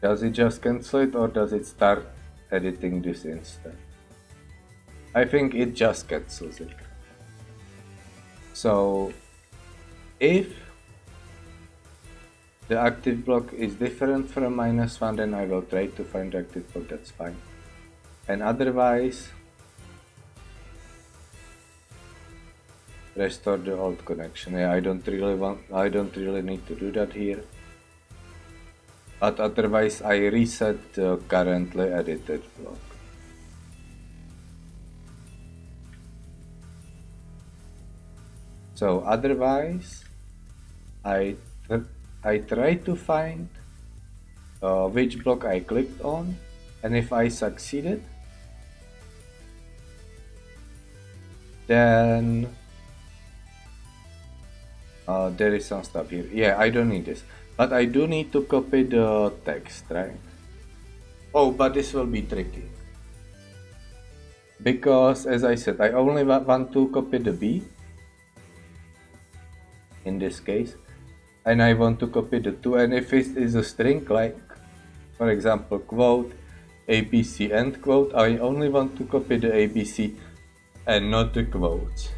Does it just cancel it or does it start editing this instead? I think it just cancels it. So if the active block is different from -1, then I will try to find the active block, that's fine. And otherwise, restore the old connection. Yeah, I don't really need to do that here. But otherwise I reset the currently edited block. So otherwise I try to find which block I clicked on, and if I succeeded, then there is some stuff here. Yeah, I don't need this, but I do need to copy the text, right? Oh, but this will be tricky because, as I said, I only want to copy the B in this case, and I want to copy the 2, and if it is a string, like for example quote ABC end quote, I only want to copy the ABC and not the quotes.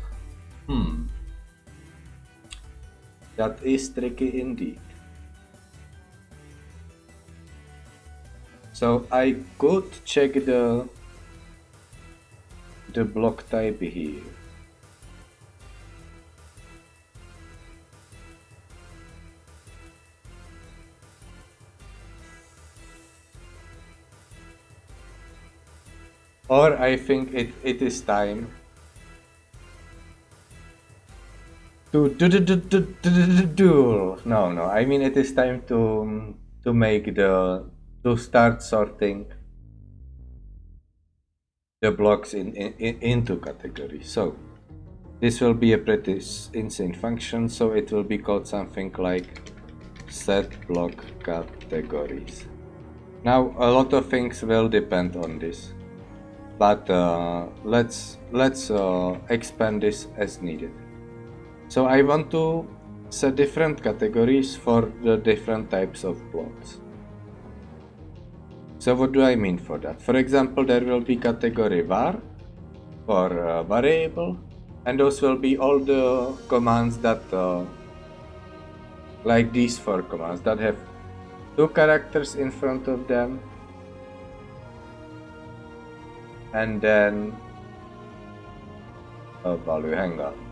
That is tricky indeed. So I could check the block type here. Or I think it is time to do. No, I mean it is time to make to start sorting the blocks into categories. So this will be a pretty insane function. So it will be called something like set block categories. Now a lot of things will depend on this, but let's expand this as needed. So I want to set different categories for the different types of blocks. So what do I mean for that? For example, there will be category var for variable, and those will be all the commands that like these 4 commands that have 2 characters in front of them, and then a value. Hang on.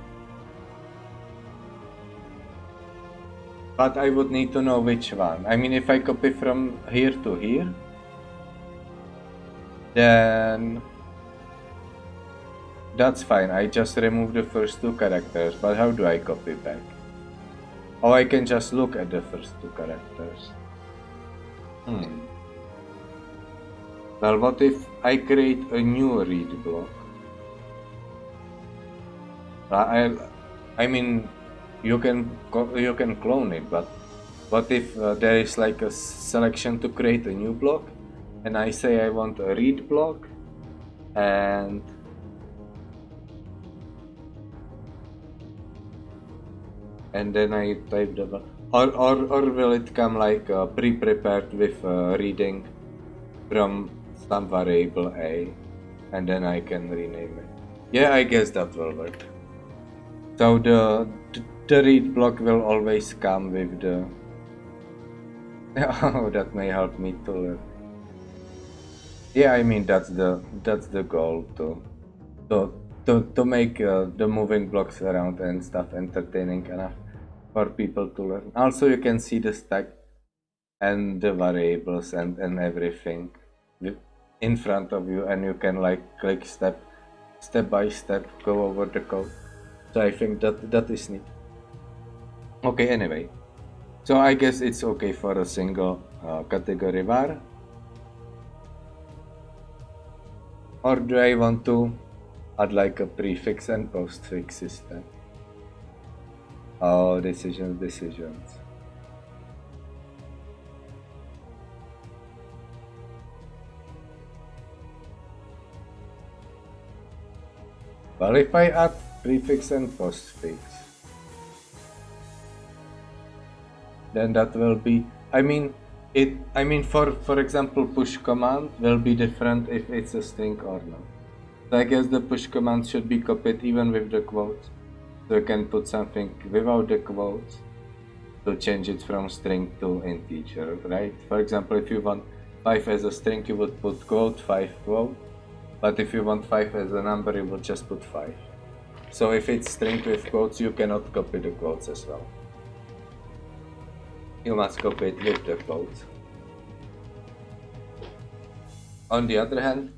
But I would need to know which one. I mean, if I copy from here to here, then That's fine, I just removed the first two characters, but how do I copy back? Oh, I can just look at the first two characters. Well, what if I create a new read block? I mean, you can clone it, but what if there is like a selection to create a new block, and I say I want a read block, and then I type the or will it come like pre-prepared with reading from some variable A, and then I can rename it? Yeah, I guess that will work. So the read block will always come with the oh, that may help me to learn. Yeah, I mean that's the goal to make the moving blocks around and stuff entertaining enough for people to learn. Also, you can see the stack and the variables and everything in front of you, and you can like click step by step, go over the code. So I think that is neat. Okay, anyway, so I guess it's okay for a single category var. Or do I want to add like a prefix and postfix system? Oh, decisions. Well, if I add prefix and postfix, then that will be, I mean, for example, push command will be different if it's a string or not. So I guess the push command should be copied even with the quotes. So you can put something without the quotes to change it from string to integer, right? For example, if you want 5 as a string, you would put quote 5 quote. But if you want 5 as a number, you would just put 5. So if it's string with quotes, you cannot copy the quotes as well. You must copy it with the quotes. On the other hand,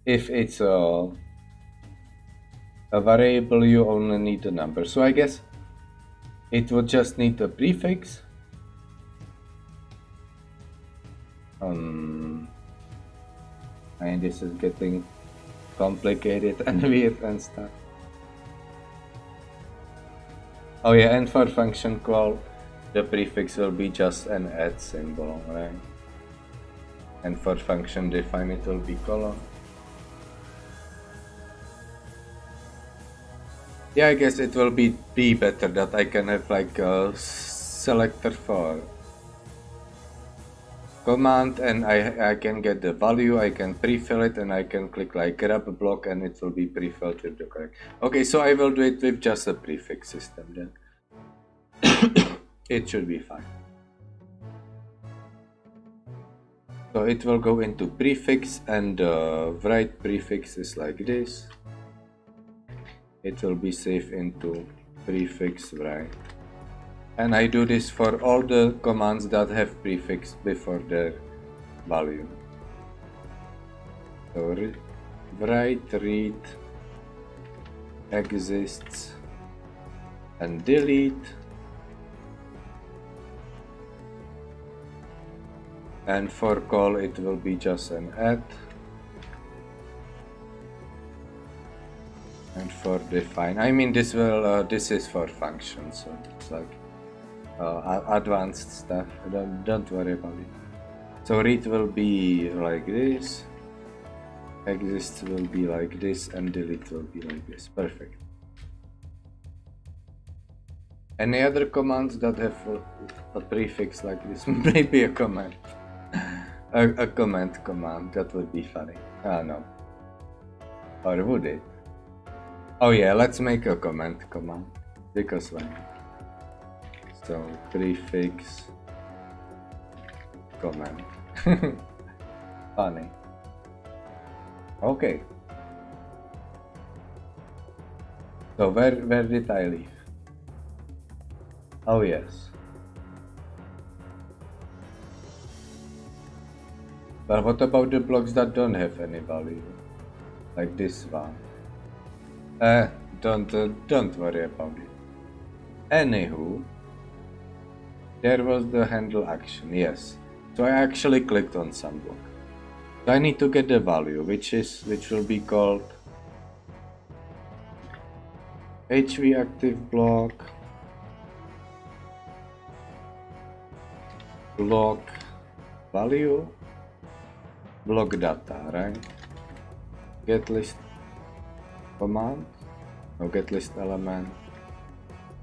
if it's a variable, you only need a number. So I guess it would just need a prefix. And this is getting complicated and weird and stuff. Oh yeah, and for function call, the prefix will be just an add symbol, right? And for function define, it will be colon. Yeah, I guess it will be better that I can have like a selector for command, and I can get the value, I can pre-fill it, and I can click like grab a block and it will be pre-filled with the correct. Okay, so I will do it with just a prefix system then. It should be fine. So it will go into prefix, and write prefix is like this. It will be saved into prefix write. And I do this for all the commands that have prefix before their value. So write, read, exists, and delete. And for call, it will be just an add. And for define, I mean, this will this is for functions, so it's like advanced stuff. Don't worry about it. So read will be like this, exists will be like this, and delete will be like this. Perfect. Any other commands that have a prefix like this? Maybe a comment. A comment command, that would be funny. Ah, no. Or would it? Oh yeah, let's make a comment command, because why? So prefix comment. Funny. Okay. So where did I leave? Oh, yes. But what about the blocks that don't have any value? Like this one. Don't worry about it. Anywho, there was the handle action, yes. So I actually clicked on some block. So I need to get the value, which will be called HV active block value block data, right? Get list command or get list element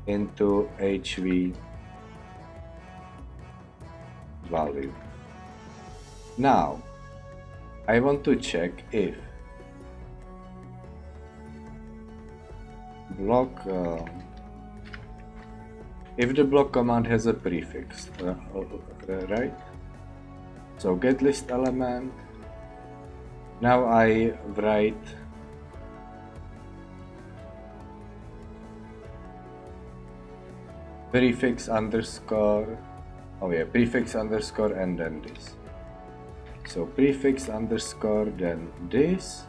into HV value. Now I want to check if block if the block command has a prefix, right? So get list element. Now I write prefix underscore, prefix underscore and then this. So prefix underscore then this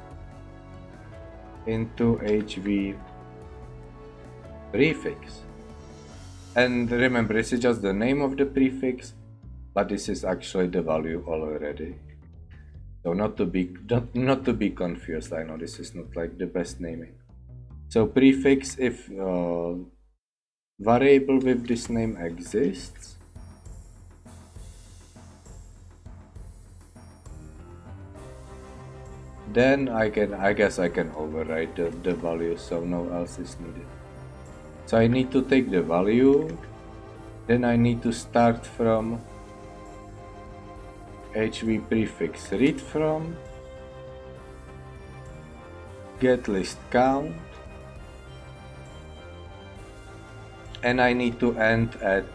into HV prefix. And remember, this is just the name of the prefix, but this is actually the value already. So not to be confused. I know this is not like the best naming. So prefix, if variable with this name exists, then I guess I can override the value, so no else is needed. So I need to take the value, then I need to start from HV prefix read from, get list count, and I need to end at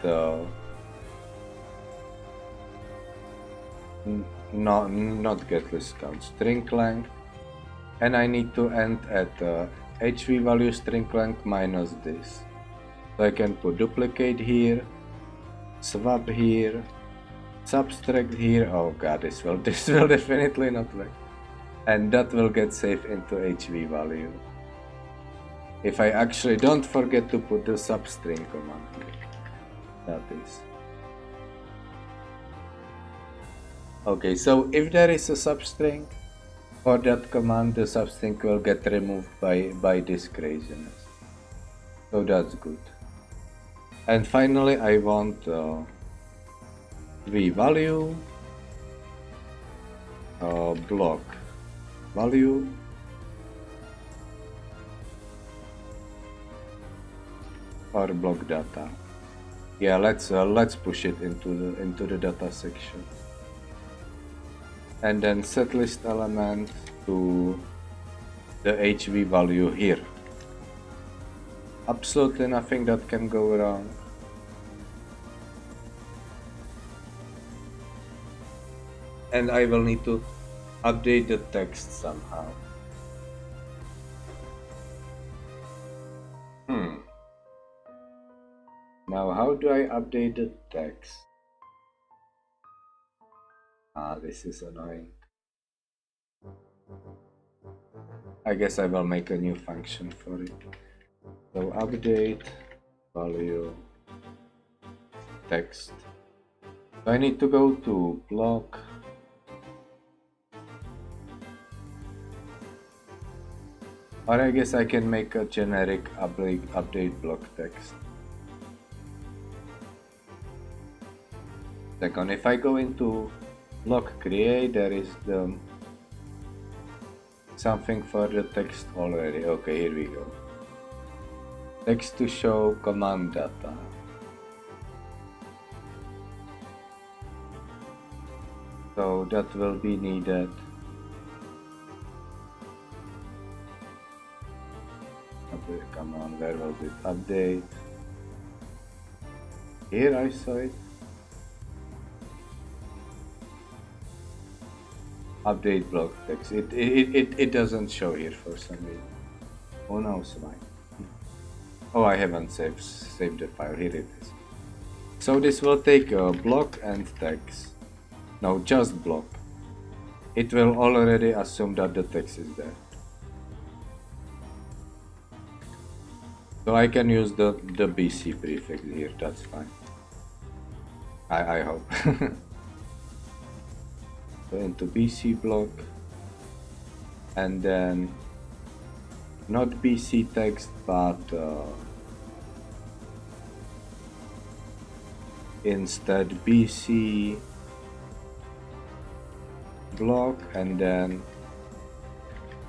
not get list count, string length, and I need to end at HV value string length minus this. So I can put duplicate here, swap here, subtract here. Oh god, this will definitely not work. And that will get saved into HV value. If I actually don't forget to put the substring command here. That is. Okay, so if there is a substring for that command, the substring will get removed by this craziness. So that's good. And finally I want v value block value or block data. Yeah, let's push it into the data section. And then set list element to the HV value here. Absolutely nothing that can go wrong. And I will need to update the text somehow. Now how do I update the text? This is annoying. I guess I will make a new function for it. So update value text. So I need to go to block, or I guess I can make a generic update block text. Second, if I go into block create, there is the something for the text already. Okay, here we go. Text to show command data. So that will be needed. Okay, come on, where was it? Update. Here I saw it. Update block text. It doesn't show here for some reason. Oh no, it's fine. Oh, I haven't saved the file. Here it is. So this will take a block and text. No, just block. it will already assume that the text is there. So I can use the BC prefix here, that's fine. I hope. So into BC block, and then not BC text, but instead BC block, and then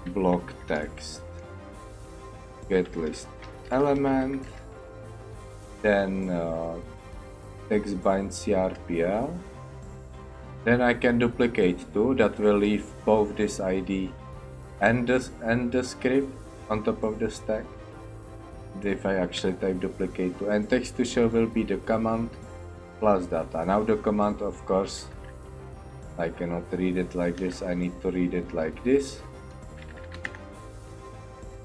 block text, get list element, then text bind CRPL. Then I can duplicate two, that will leave both this ID and the script on top of the stack. If I actually type duplicate two, and text to show will be the command plus data. Now the command, of course, I cannot read it like this, I need to read it like this.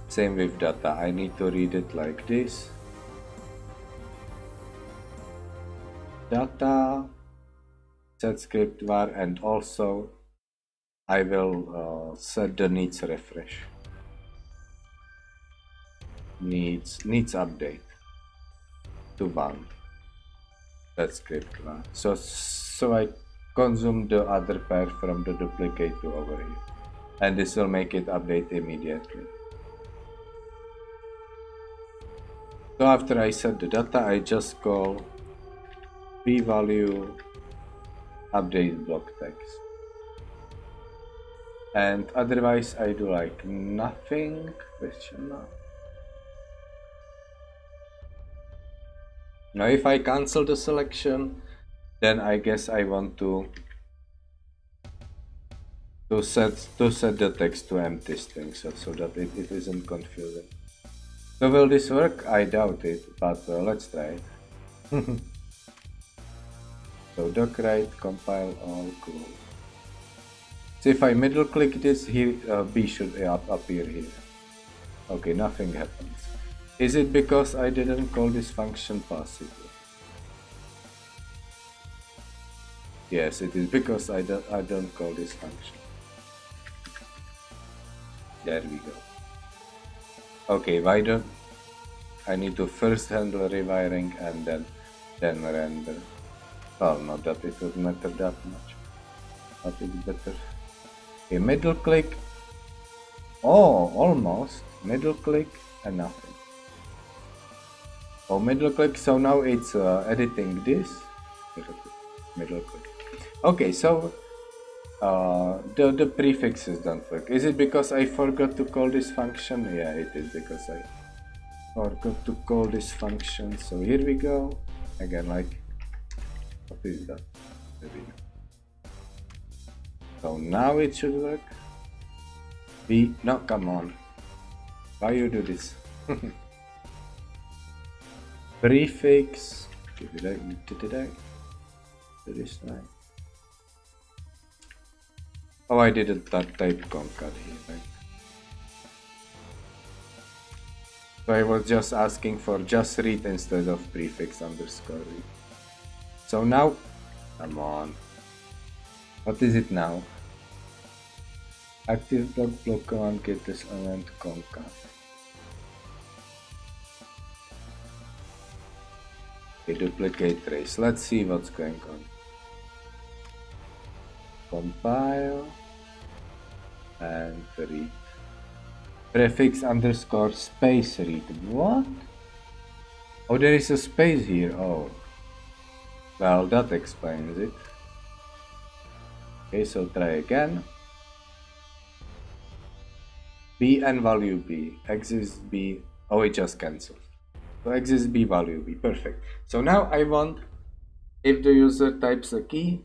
Same with data, I need to read it like this. Data, set script var, and also I will set the needs refresh. Needs update to bound. That script var. So I consume the other pair from the duplicate to over here, and this will make it update immediately. So after I set the data, I just call p-value update block text, and otherwise I do like nothing, question mark. Now if I cancel the selection, then I guess I want to set the text to empty string, so that it isn't confusing. So will this work? I doubt it, but let's try it. So doc write, compile all, close. So if I middle click this here, B should appear here. Okay, nothing happens. Is it because I didn't call this function passively? Yes, it is because I don't call this function. There we go. Okay, why don't I need to first handle rewiring and then render? Well, not that it would matter that much, but it's better. Okay, middle click. Oh, almost. Middle click and nothing. Oh, middle click, so now it's editing this. Middle click. Okay, so the prefixes don't work. Is it because I forgot to call this function? Yeah, it is because I forgot to call this function. So here we go. Again, like, what is that? There we go. So now it should work. No, come on. Why you do this? Prefix. Did I do this right? Oh, I didn't type concat here, right? So I was just asking for just read instead of prefix underscore read. So now, come on. What is it now? Active block command get this element concat. Okay, duplicate trace. Let's see what's going on. Compile and read. Prefix underscore space read. What? Oh, there is a space here. Oh. Well, that explains it. Okay, so try again. B and value B. Exists B. Oh, it just cancelled. So exists B value B. Perfect. So now I want, if the user types a key,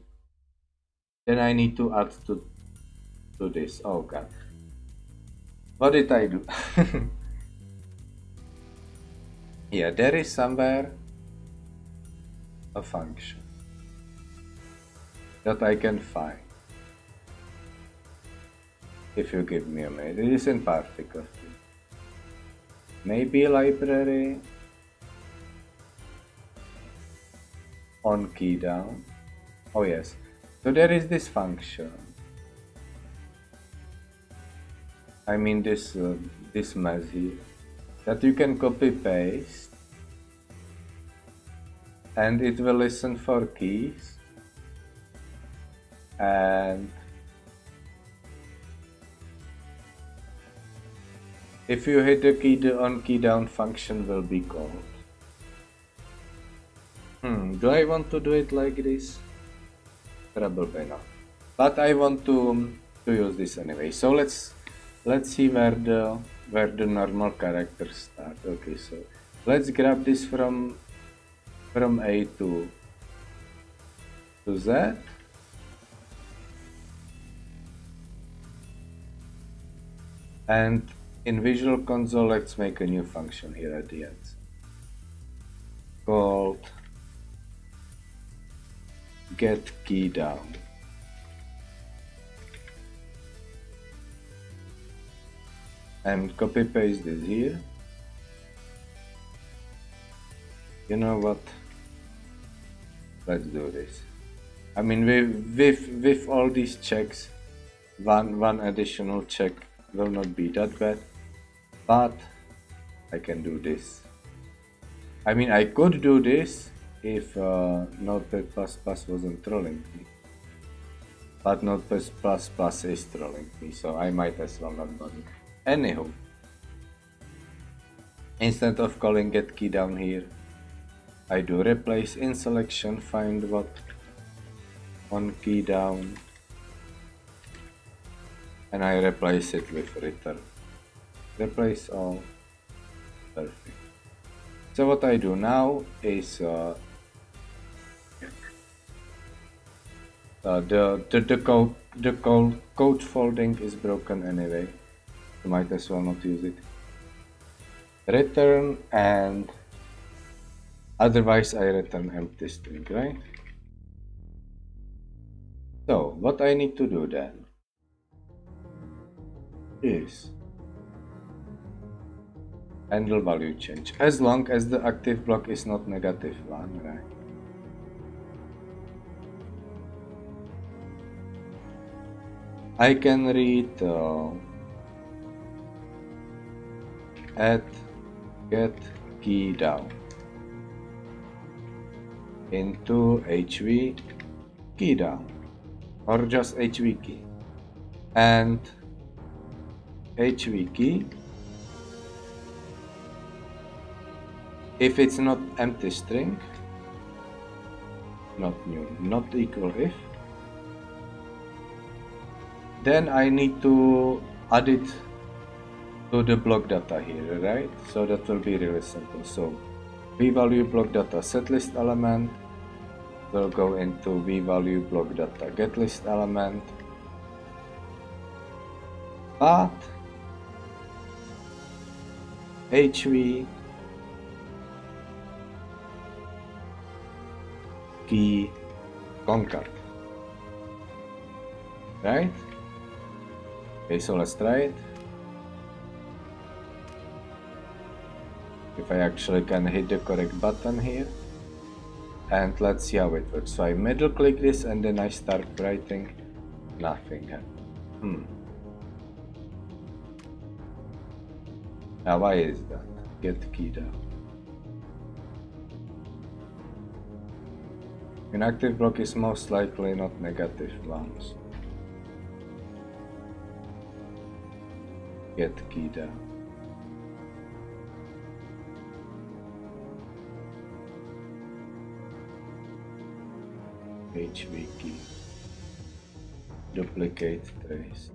then I need to add to this. Oh god. What did I do? Yeah, there is somewhere a function that I can find. If you give me a minute, it is in part3. Maybe library on key down. Oh yes. So there is this function I mean this this mess here, that you can copy paste, and it will listen for keys, and if you hit the key, the on key down function will be called. Do I want to do it like this? Probably not. But I want to use this anyway. So let's see where the normal characters start. Okay, so let's grab this from A to Z. And in Visual Console, let's make a new function here at the end called get key down. And copy paste this here. You know what? Let's do this. I mean, with all these checks, one additional check will not be that bad, but I can do this. I mean, I could do this if Notepad++ wasn't trolling me, but Notepad++ is trolling me, so I might as well not bother. Anywho, instead of calling get key down here, I do replace in selection, find what on key down, and I replace it with return. Replace all. Perfect. So what I do now is the code folding is broken anyway. You might as well not use it. Return, and otherwise I return empty string, right? So what I need to do then is handle value change, as long as the active block is not -1, right? I can read add get key down into HV key down, or just HV key, and HV key, if it's not empty string, not new, not equal if, then I need to add it to the block data here, right? So that will be really simple. So v-value block data setlist element will go into v-value block data getlist element, but HV key concat, right? Okay, so let's try it. If I actually can hit the correct button here, and let's see how it works. So I middle click this and then I start writing, nothing happened. Now why is that? Get key down. Inactive block is most likely not -1. Get key down. HV key. Duplicate trace.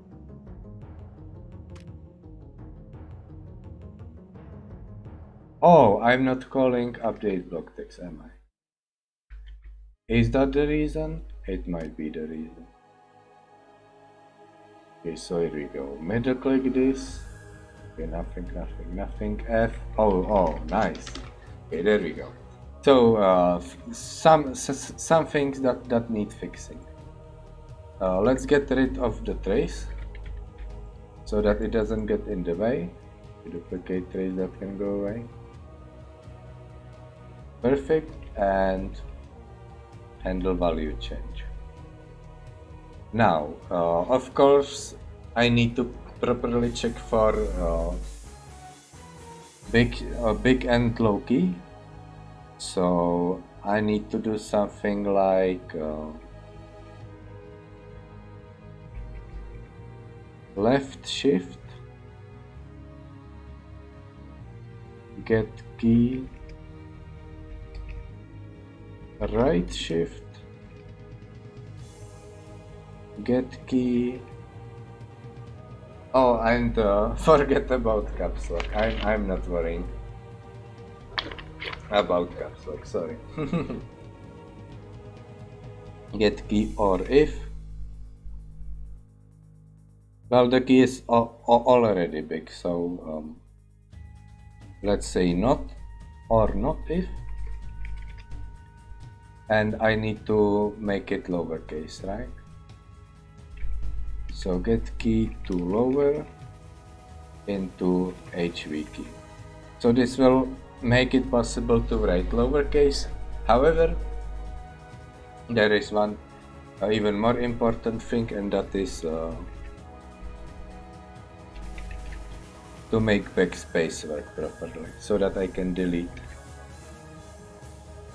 Oh, I'm not calling update block text, am I? Is that the reason? It might be the reason. Okay, so here we go. Middle click this. Okay, nothing. F. Oh, nice. Okay, there we go. So some things that need fixing. Let's get rid of the trace so that it doesn't get in the way. Duplicate trace, that can go away. Perfect. And handle value change. Now, of course, I need to properly check for big and low key. So I need to do something like left shift, get key, right shift, get key. Oh, and forget about caps lock. I'm not worrying about caps lock, sorry. Get key or if. Well, the key is already big, so let's say not or not if. And I need to make it lowercase, right? So get key to lower into HV key. So this will make it possible to write lowercase. However, there is one even more important thing, and that is to make backspace work properly, so that I can delete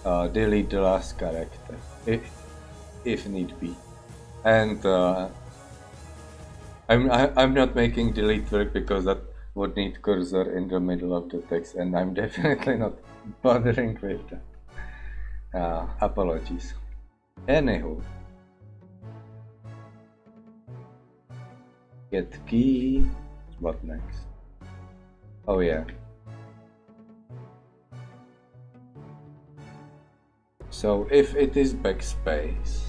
the last character if need be. And I'm not making delete work because that would need cursor in the middle of the text, and I'm definitely not bothering with that. Apologies. Anywho, get key. What next? Oh yeah. So if it is backspace,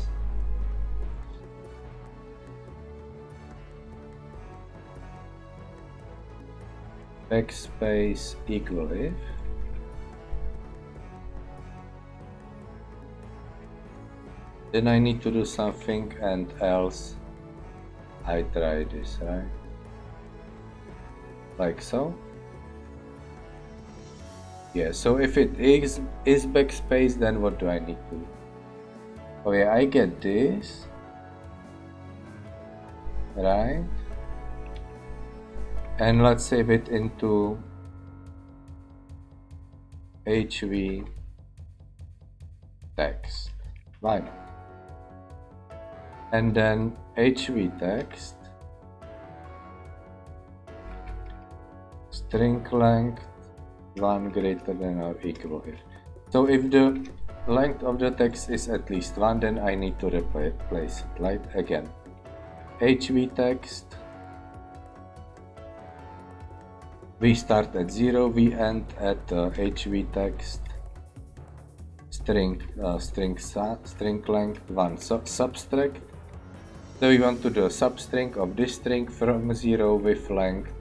backspace equal if, then I need to do something, and else I try this, right? Like so. Yeah, so if it is backspace, then what do I need to do? Oh yeah, I get this, right? And let's save it into HV text. Why not? And then HV text, string length 1 greater than or equal here. So if the length of the text is at least 1, then I need to replace it, right? Again, HV text, we start at 0, we end at HV text, string length 1 subtract. So we want to do a substring of this string from 0 with length,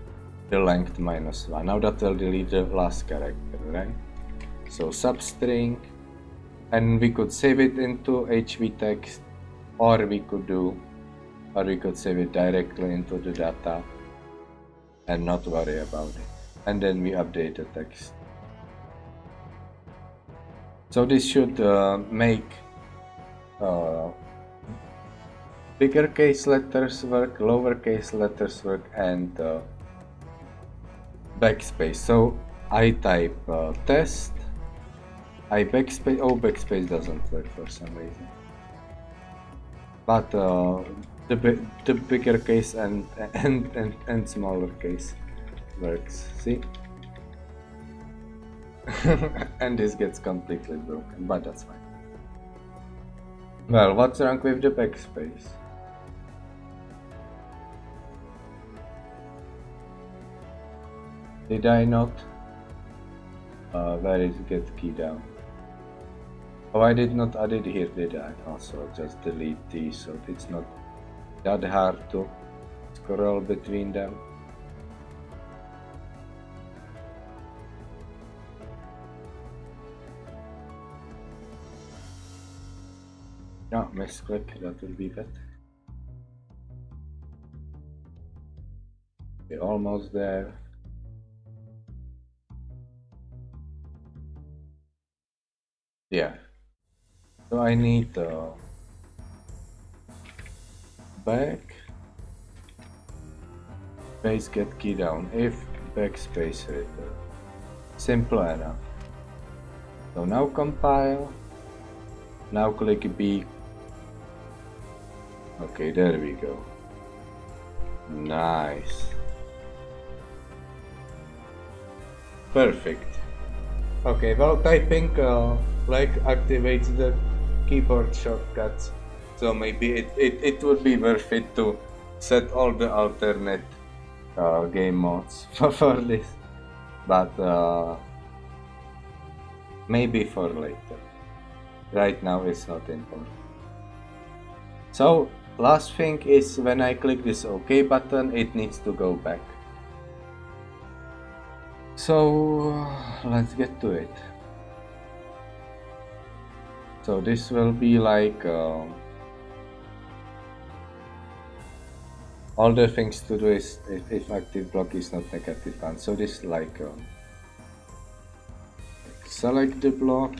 the length minus 1. Now that will delete the last character, right? So substring, and we could save it into HV text, or we could save it directly into the data and not worry about it. And then we update the text. So this should make bigger case letters work, lowercase letters work, and backspace. So I type test, I backspace. Oh, backspace doesn't work for some reason. But the bigger case and smaller case works. See? And this gets completely broken, but that's fine. Well, what's wrong with the backspace? Did I not? Where is get key down? Oh, I did not add it here, did I? Also, just delete these, so it's not that hard to scroll between them. No, misclick, that will be better. We're almost there. Yeah. So I need back Space get key down if backspace return. Simple enough. So now compile. Now click B. Okay, there we go. Nice. Perfect. Okay, well, typing like activates the keyboard shortcuts, so maybe it would be worth it to set all the alternate game modes for this, but maybe for later. Right now it's not important. So last thing is when I click this OK button, it needs to go back. So let's get to it. So this will be like all the things to do is if active block is not negative one. So this like select the block.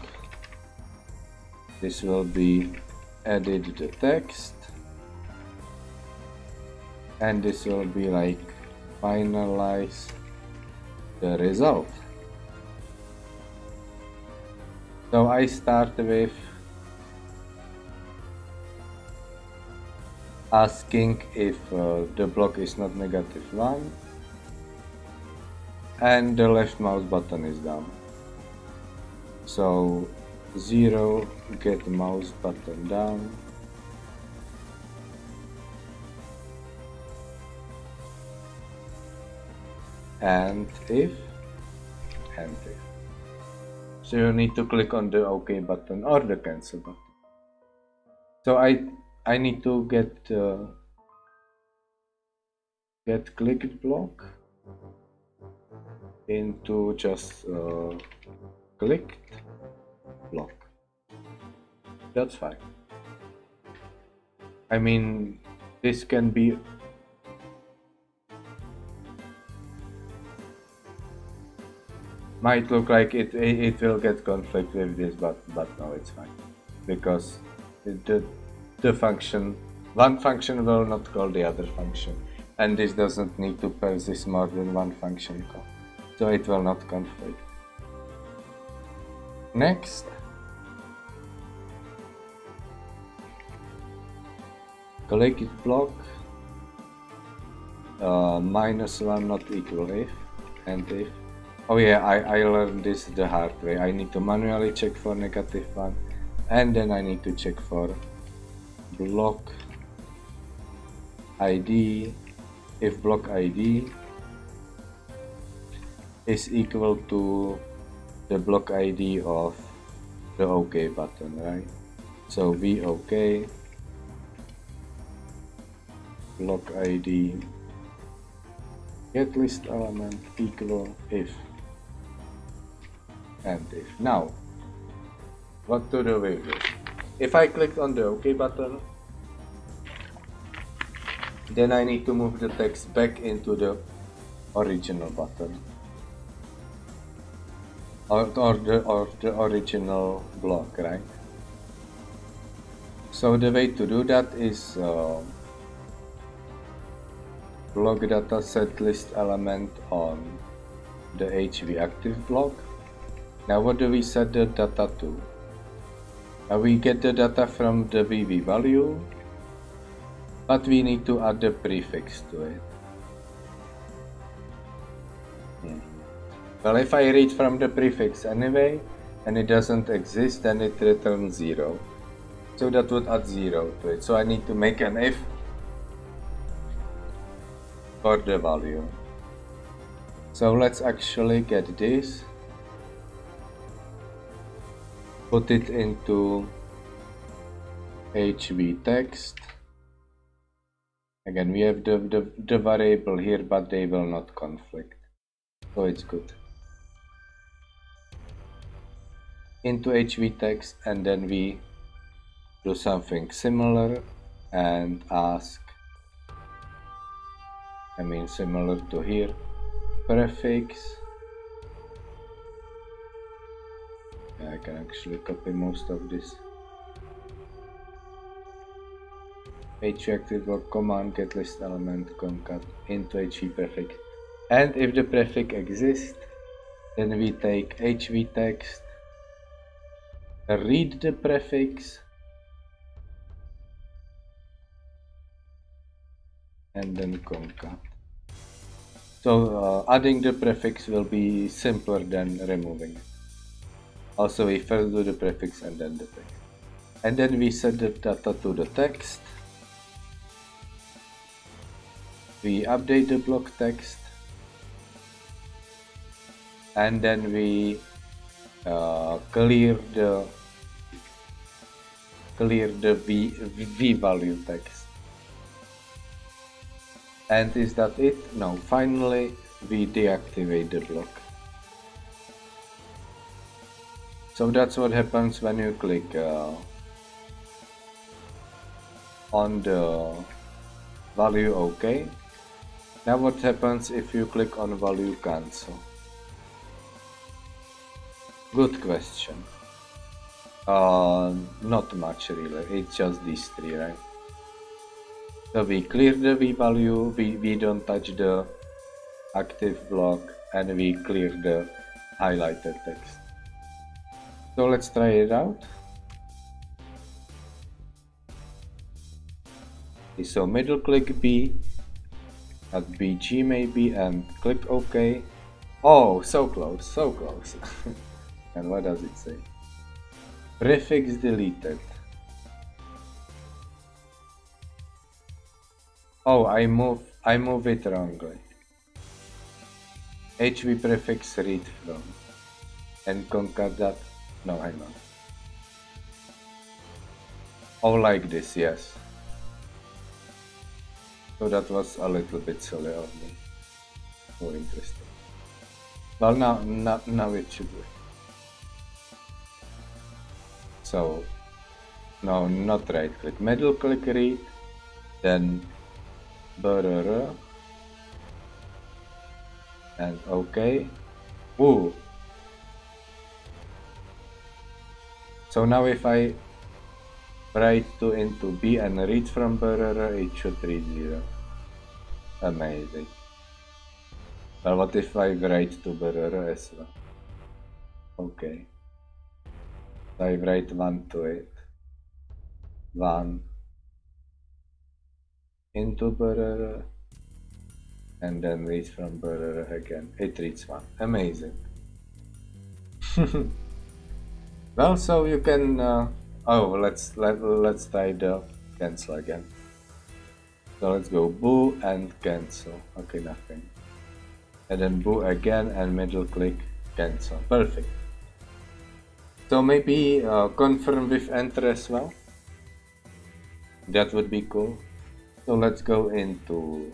This will be edit the text, and this will be like finalize the result. So I start with asking if the block is not -1 and the left mouse button is down. So 0 get mouse button down, and if. So you need to click on the OK button or the cancel button. So I need to get clicked block into just clicked block. That's fine. I mean, this can be might look like it will get conflict with this, but no, it's fine, because the function, one function will not call the other function, and this doesn't need to persist more than one function call, so it will not conflict. Next, click it block, -1 not equal if, and if. Oh yeah, I learned this the hard way. I need to manually check for -1, and then I need to check for block ID. If block ID is equal to the block ID of the OK button, right? So be OK, block ID get list element equal if, and if. Now, what to do with this? If I click on the OK button, then I need to move the text back into the original button, or the original block, right? So the way to do that is block data set list element on the HV active block. Now what do we set the data to? We get the data from the VV value, but we need to add the prefix to it. Well, if I read from the prefix anyway, and it doesn't exist, then it returns 0. So that would add 0 to it. So I need to make an if for the value. So let's actually get this, put it into HV text. Again, we have the variable here, but they will not conflict, so it's good. Into HV text, and then we do something similar and ask, I mean similar to here, prefix. I can actually copy most of this. HV active block command get list element concat into HV prefix. And if the prefix exists, then we take HV text, read the prefix, and then concat. So adding the prefix will be simpler than removing it. Also, we first do the prefix and then the text. And then we set the data to the text. We update the block text. And then we clear the v value text. And is that it? No, finally we deactivate the block. So that's what happens when you click on the value OK. Now what happens if you click on value cancel? Good question. Not much really, it's just these three, right? So we clear the v value, we don't touch the active block, and we clear the highlighted text. So let's try it out. So middle click B at BG maybe and click OK. Oh, so close, so close. And what does it say? Prefix deleted. Oh, I move it wrongly. HV prefix read from and concat that. No, hang on. Oh, like this, yes. So that was a little bit silly of me. Oh, interesting. Well, now it should work. So, no, not right click. Middle click read, then brr, and OK. Ooh. So now if I write to into B and read from brr, it should read 0. Amazing. Well, what if I write to brr as well? Okay. So I write 1 to it. 1 into brr, and then read from brr again. It reads 1. Amazing. Well, so you can. Oh, let's try the cancel again. So let's go boo and cancel. Okay, nothing. And then boo again and middle click cancel. Perfect. So maybe confirm with enter as well. That would be cool. So let's go into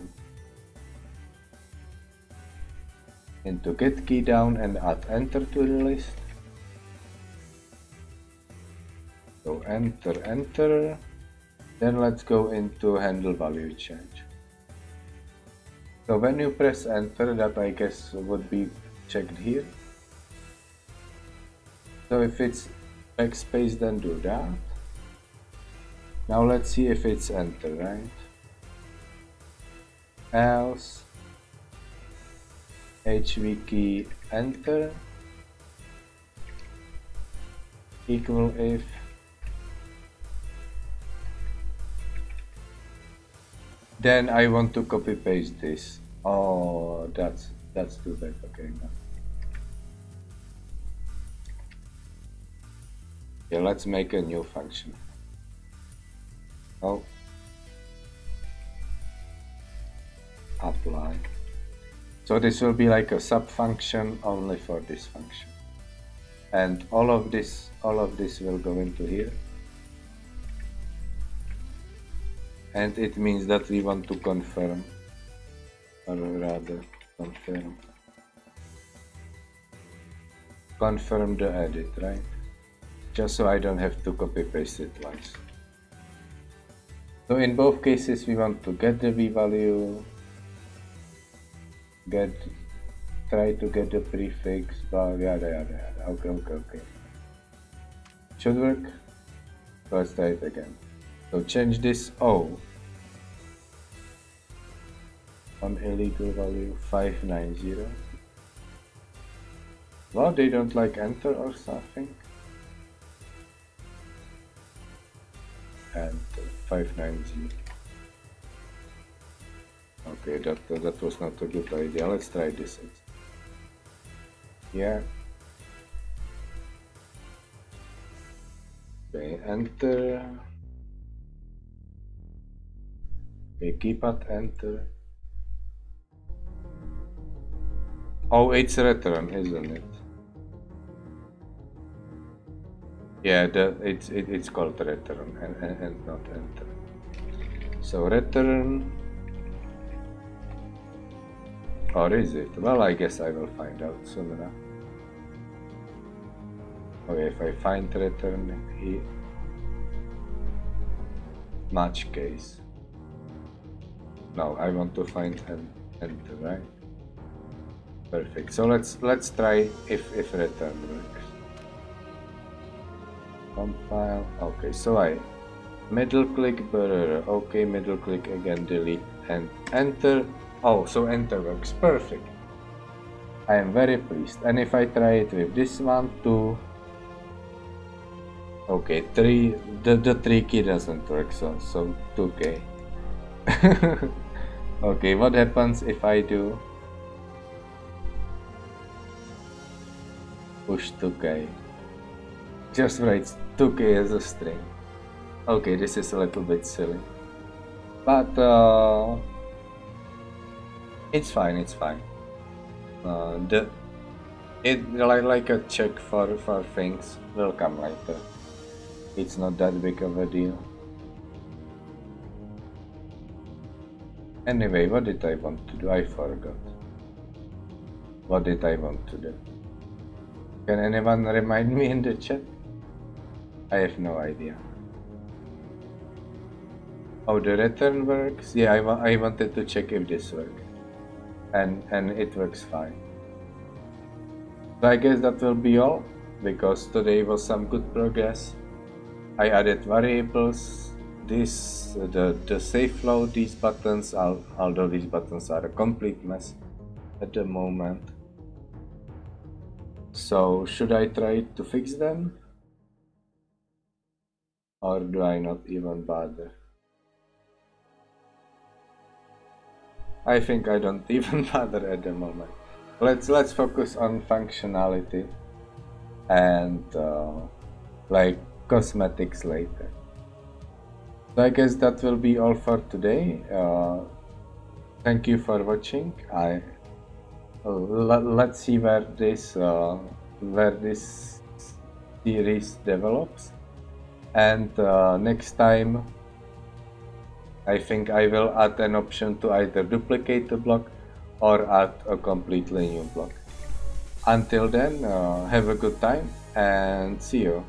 get key down and add enter to the list. So enter. Then let's go into handle value change. So when you press enter, that I guess would be checked here. So if it's backspace, then do that. Now let's see if it's enter, right? Else HV key enter equal if then I want to copy paste this. Oh, that's too bad. Okay, no. Yeah, let's make a new function. Oh, apply. So this will be like a sub function only for this function, and all of this will go into here. And it means that we want to confirm, or rather confirm the edit, right? Just so I don't have to copy paste it twice. So in both cases we want to get the v value, try to get the prefix, but yada. Okay. Should work. Let's try it again. So change this O on illegal value 590. Well, they don't like enter or something. And 590. Okay, that was not a good idea. Let's try this. Yeah. Okay, enter. Okay, keep at enter. Oh, it's return, isn't it? Yeah, it's called return and not enter. So return, or is it? Well, I guess I will find out soon enough. Okay, if I find return here, match case. No, I want to find an enter, right? Perfect. So let's try if return works. Compile. Okay, so I middle click, okay, middle click again, delete and enter. Oh, so enter works. Perfect. I am very pleased. And if I try it with this one, 2. Okay, 3. The 3 key doesn't work, so 2K. Okay, what happens if I do push 2K? Just writes 2K as a string. Okay, this is a little bit silly, but it's fine. It's fine. Like a check for things will come later. It's not that big of a deal. Anyway, what did I want to do? I forgot. What did I want to do? Can anyone remind me in the chat? I have no idea. Oh, the return works? Yeah, I wanted to check if this works. And it works fine. So I guess that will be all, because today was some good progress. I added variables, the safe flow, these buttons, although these buttons are a complete mess at the moment. So should I try to fix them? Or do I not even bother? I think I don't even bother at the moment. Let's focus on functionality and like cosmetics later. So I guess that will be all for today. Thank you for watching. Let's see where this series develops, and next time I think I will add an option to either duplicate the block or add a completely new block. Until then, have a good time and see you.